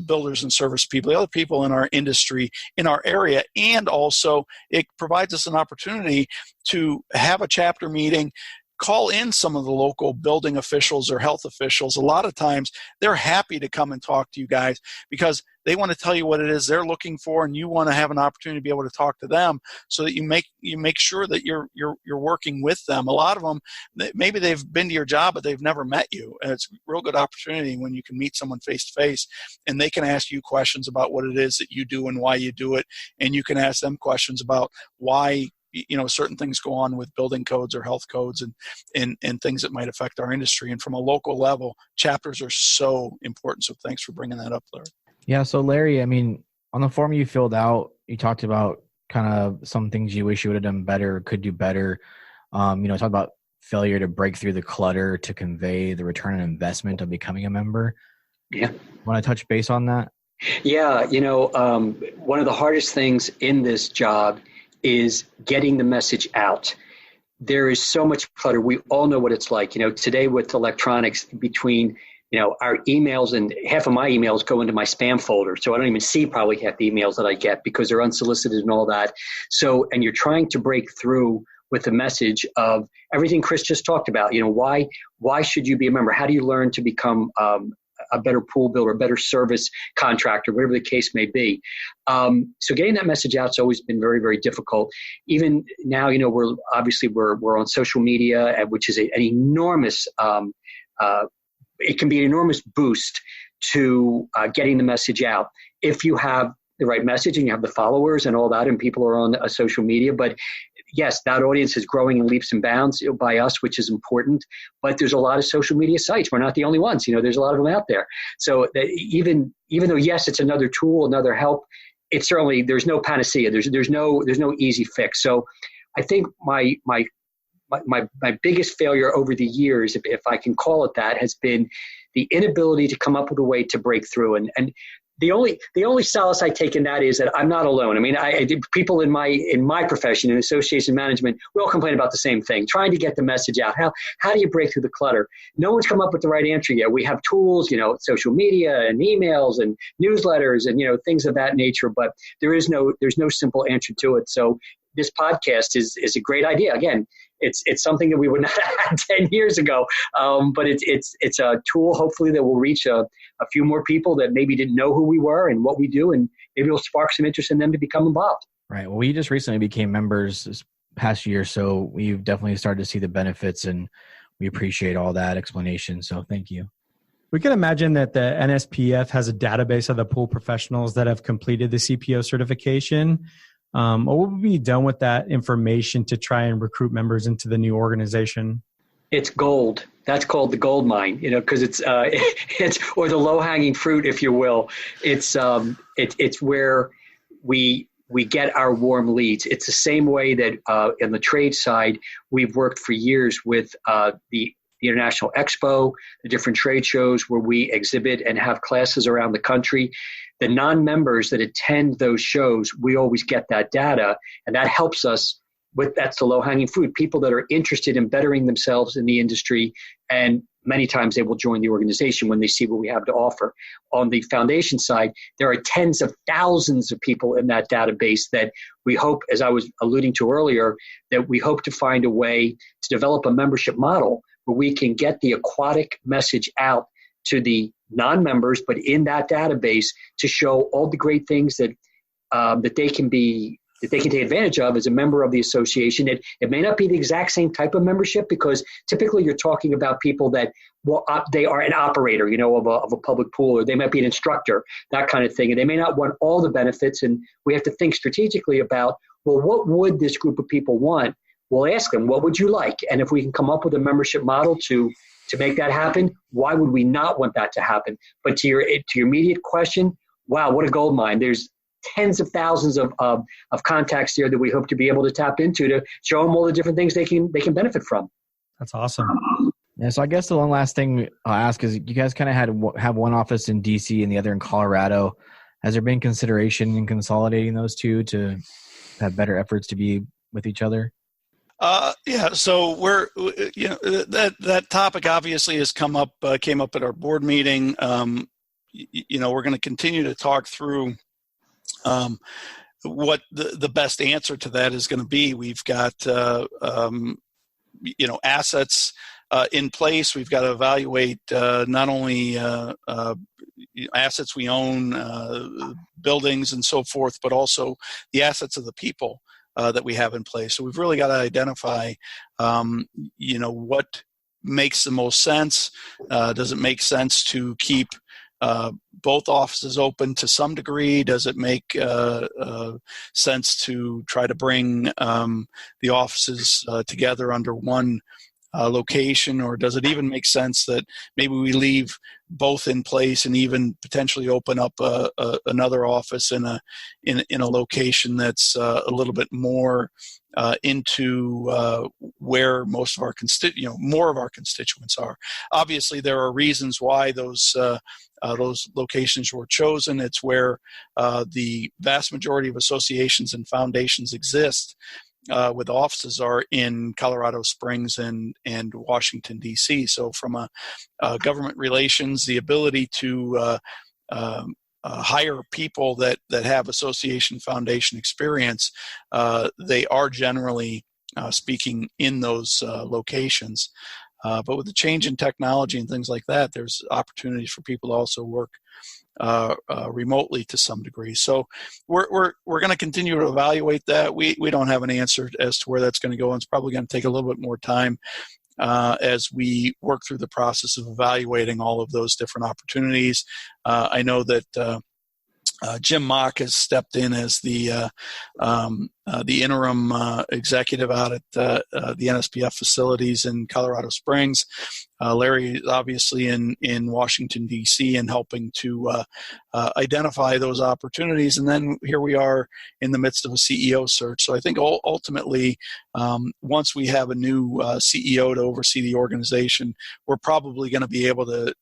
builders and service people, the other people in our industry, in our area, and also it provides us an opportunity to have a chapter meeting, call in some of the local building officials or health officials. A lot of times they're happy to come and talk to you guys because they want to tell you what it is they're looking for, and you want to have an opportunity to be able to talk to them so that you make sure that you're working with them. A lot of them, maybe they've been to your job, but they've never met you. And it's a real good opportunity when you can meet someone face to face, and they can ask you questions about what it is that you do and why you do it. And you can ask them questions about why certain things go on with building codes or health codes and things that might affect our industry. And from a local level, chapters are so important. So thanks for bringing that up, Larry. Yeah. So Larry, I mean, on the form you filled out, you talked about kind of some things you wish you would have done better, could do better. Talk about failure to break through the clutter to convey the return on investment of becoming a member. Yeah. Want to touch base on that? Yeah. One of the hardest things in this job is getting the message out. There is so much clutter. We all know what it's like. Today with electronics, between our emails, and half of my emails go into my spam folder. So I don't even see probably half the emails that I get because they're unsolicited and all that. So, and you're trying to break through with the message of everything Chris just talked about. Why should you be a member? How do you learn to become a better pool builder, a better service contractor, whatever the case may be. So getting that message out has always been very, very difficult. Even now, we're on social media, which is an enormous, it can be an enormous boost to getting the message out. If you have the right message and you have the followers and all that, and people are on social media, but yes, that audience is growing in leaps and bounds by us, which is important. But there's a lot of social media sites. We're not the only ones. There's a lot of them out there. So even though, yes, it's another tool, another help, it's certainly, there's no panacea. There's no easy fix. So I think my biggest failure over the years, if I can call it that, has been the inability to come up with a way to break through. And the only solace I take in that is that I'm not alone. I mean, people in my profession, in association management, we all complain about the same thing, trying to get the message out. How do you break through the clutter? No one's come up with the right answer yet. We have tools, social media and emails and newsletters and, things of that nature, but there's no simple answer to it. So this podcast is a great idea. Again, it's something that we would not have had 10 years ago, but it's a tool, hopefully, that will reach a few more people that maybe didn't know who we were and what we do, and maybe it'll spark some interest in them to become involved. Right. Well, we just recently became members this past year, so we've definitely started to see the benefits, and we appreciate all that explanation. So thank you. We can imagine that the NSPF has a database of the pool professionals that have completed the CPO certification. What will be done with that information to try and recruit members into the new organization? It's gold. That's called the gold mine, because it's or the low hanging fruit, if you will. It's where we get our warm leads. It's the same way that in the trade side, we've worked for years with the the International Expo, the different trade shows where we exhibit and have classes around the country. The non-members that attend those shows, we always get that data, and that helps us with, that's the low-hanging fruit, people that are interested in bettering themselves in the industry, and many times they will join the organization when they see what we have to offer. On the foundation side, there are tens of thousands of people in that database that we hope, as I was alluding to earlier, that we hope to find a way to develop a membership model where we can get the aquatic message out to the non-members, but in that database to show all the great things that that they can take advantage of as a member of the association. It may not be the exact same type of membership, because typically you're talking about people that, well, they are an operator, of a public pool, or they might be an instructor, that kind of thing. And they may not want all the benefits. And we have to think strategically about, well, what would this group of people want? We'll ask them, what would you like? And if we can come up with a membership model to make that happen, why would we not want that to happen? But to your immediate question, wow, what a gold mine. There's tens of thousands of contacts here that we hope to be able to tap into to show them all the different things they can benefit from. That's awesome. Yeah, so I guess the one last thing I'll ask is, you guys kind of have one office in DC and the other in Colorado. Has there been consideration in consolidating those two to have better efforts to be with each other? Yeah, so we're, that topic obviously has came up at our board meeting. We're going to continue to talk through what the best answer to that is going to be. We've got, assets in place. We've got to evaluate not only assets we own, buildings and so forth, but also the assets of the people that we have in place. So we've really got to identify, what makes the most sense. Does it make sense to keep both offices open to some degree? Does it make sense to try to bring the offices together under one location, or does it even make sense that maybe we leave both in place and even potentially open up another office in a location that's a little bit more into where most of our more of our constituents are? Obviously, there are reasons why those locations were chosen. It's where the vast majority of associations and foundations exist, with offices are in Colorado Springs and Washington, D.C. So from a government relations, the ability to hire people that have association foundation experience, they are generally speaking in those locations. But with the change in technology and things like that, there's opportunities for people to also work remotely to some degree. So we're going to continue to evaluate that. We don't have an answer as to where that's going to go, and it's probably going to take a little bit more time as we work through the process of evaluating all of those different opportunities. I know that Jim Mock has stepped in as the interim executive out at the NSPF facilities in Colorado Springs. Larry is obviously in Washington, D.C. and helping to identify those opportunities. And then here we are in the midst of a CEO search. So I think ultimately, once we have a new CEO to oversee the organization, we're probably going to be able to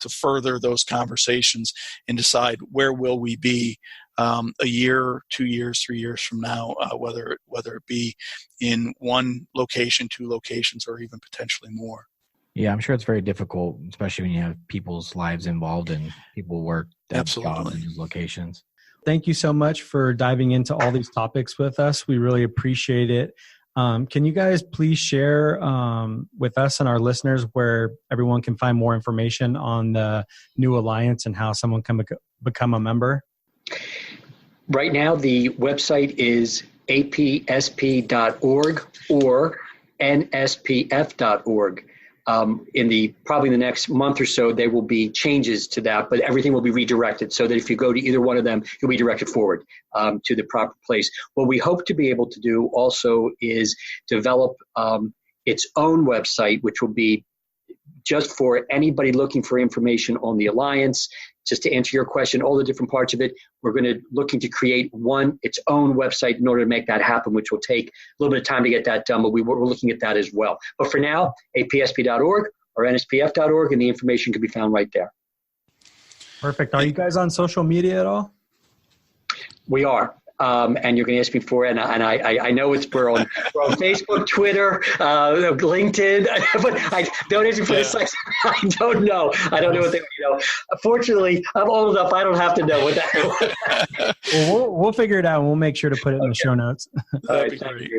further those conversations and decide where will we be a year, 2 years, 3 years from now, whether it be in one location, two locations, or even potentially more. Yeah, I'm sure it's very difficult, especially when you have people's lives involved and people work jobs in these locations. Thank you so much for diving into all these topics with us. We really appreciate it. Can you guys please share with us and our listeners where everyone can find more information on the new alliance and how someone can become a member? Right now, the website is apsp.org or nspf.org. Probably in the next month or so, there will be changes to that, but everything will be redirected so that if you go to either one of them, you'll be directed forward to the proper place. What we hope to be able to do also is develop its own website, which will be just for anybody looking for information on the Alliance, just to answer your question, all the different parts of it, we're looking to create its own website in order to make that happen, which will take a little bit of time to get that done, but we're looking at that as well. But for now, apsp.org or nspf.org, and the information can be found right there. Perfect. Are you guys on social media at all? We are. And you're going to ask me for it, and I know we're on Facebook, Twitter, LinkedIn, but I don't ask me for the sites. I don't know. I don't know what they. Fortunately, I'm old enough. I don't have to know what that. Well, we'll figure it out. And we'll make sure to put it in the show notes. That'd be great.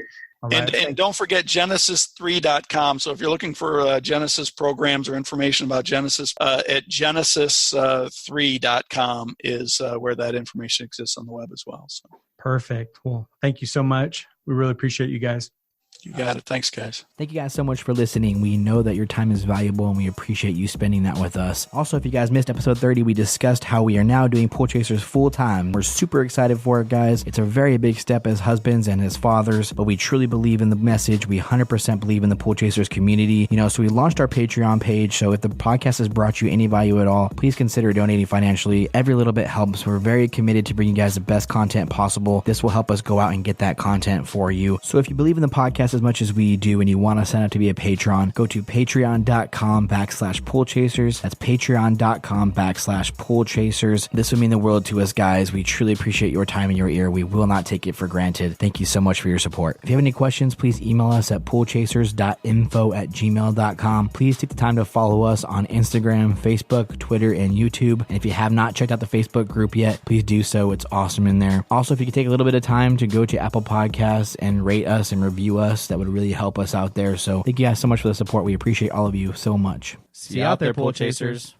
And don't forget Genesis3.com. So if you're looking for Genesis programs or information about Genesis, at Genesis3.com is where that information exists on the web as well. So. Perfect. Well, thank you so much. We really appreciate you guys. You got it. Thanks, guys. Thank you guys so much for listening. We know that your time is valuable and we appreciate you spending that with us. Also, if you guys missed episode 30, we discussed how we are now doing Pool Chasers full time. We're super excited for it, guys. It's a very big step as husbands and as fathers, but we truly believe in the message. We 100% believe in the Pool Chasers community. So we launched our Patreon page. So if the podcast has brought you any value at all, please consider donating financially. Every little bit helps. We're very committed to bringing you guys the best content possible. This will help us go out and get that content for you. So if you believe in the podcast as much as we do and you want to sign up to be a patron, go to patreon.com/poolchasers. That's patreon.com/poolchasers. This would mean the world to us, guys. We truly appreciate your time and your ear. We will not take it for granted. Thank you so much for your support. If you have any questions, please email us at poolchasers.info@gmail.com. Please take the time to follow us on Instagram, Facebook, Twitter, and YouTube. And if you have not checked out the Facebook group yet, please do so. It's awesome in there. Also, if you could take a little bit of time to go to Apple Podcasts and rate us and review us, that would really help us out there. So thank you guys so much for the support. We appreciate all of you so much. See you out there, Pool Chasers.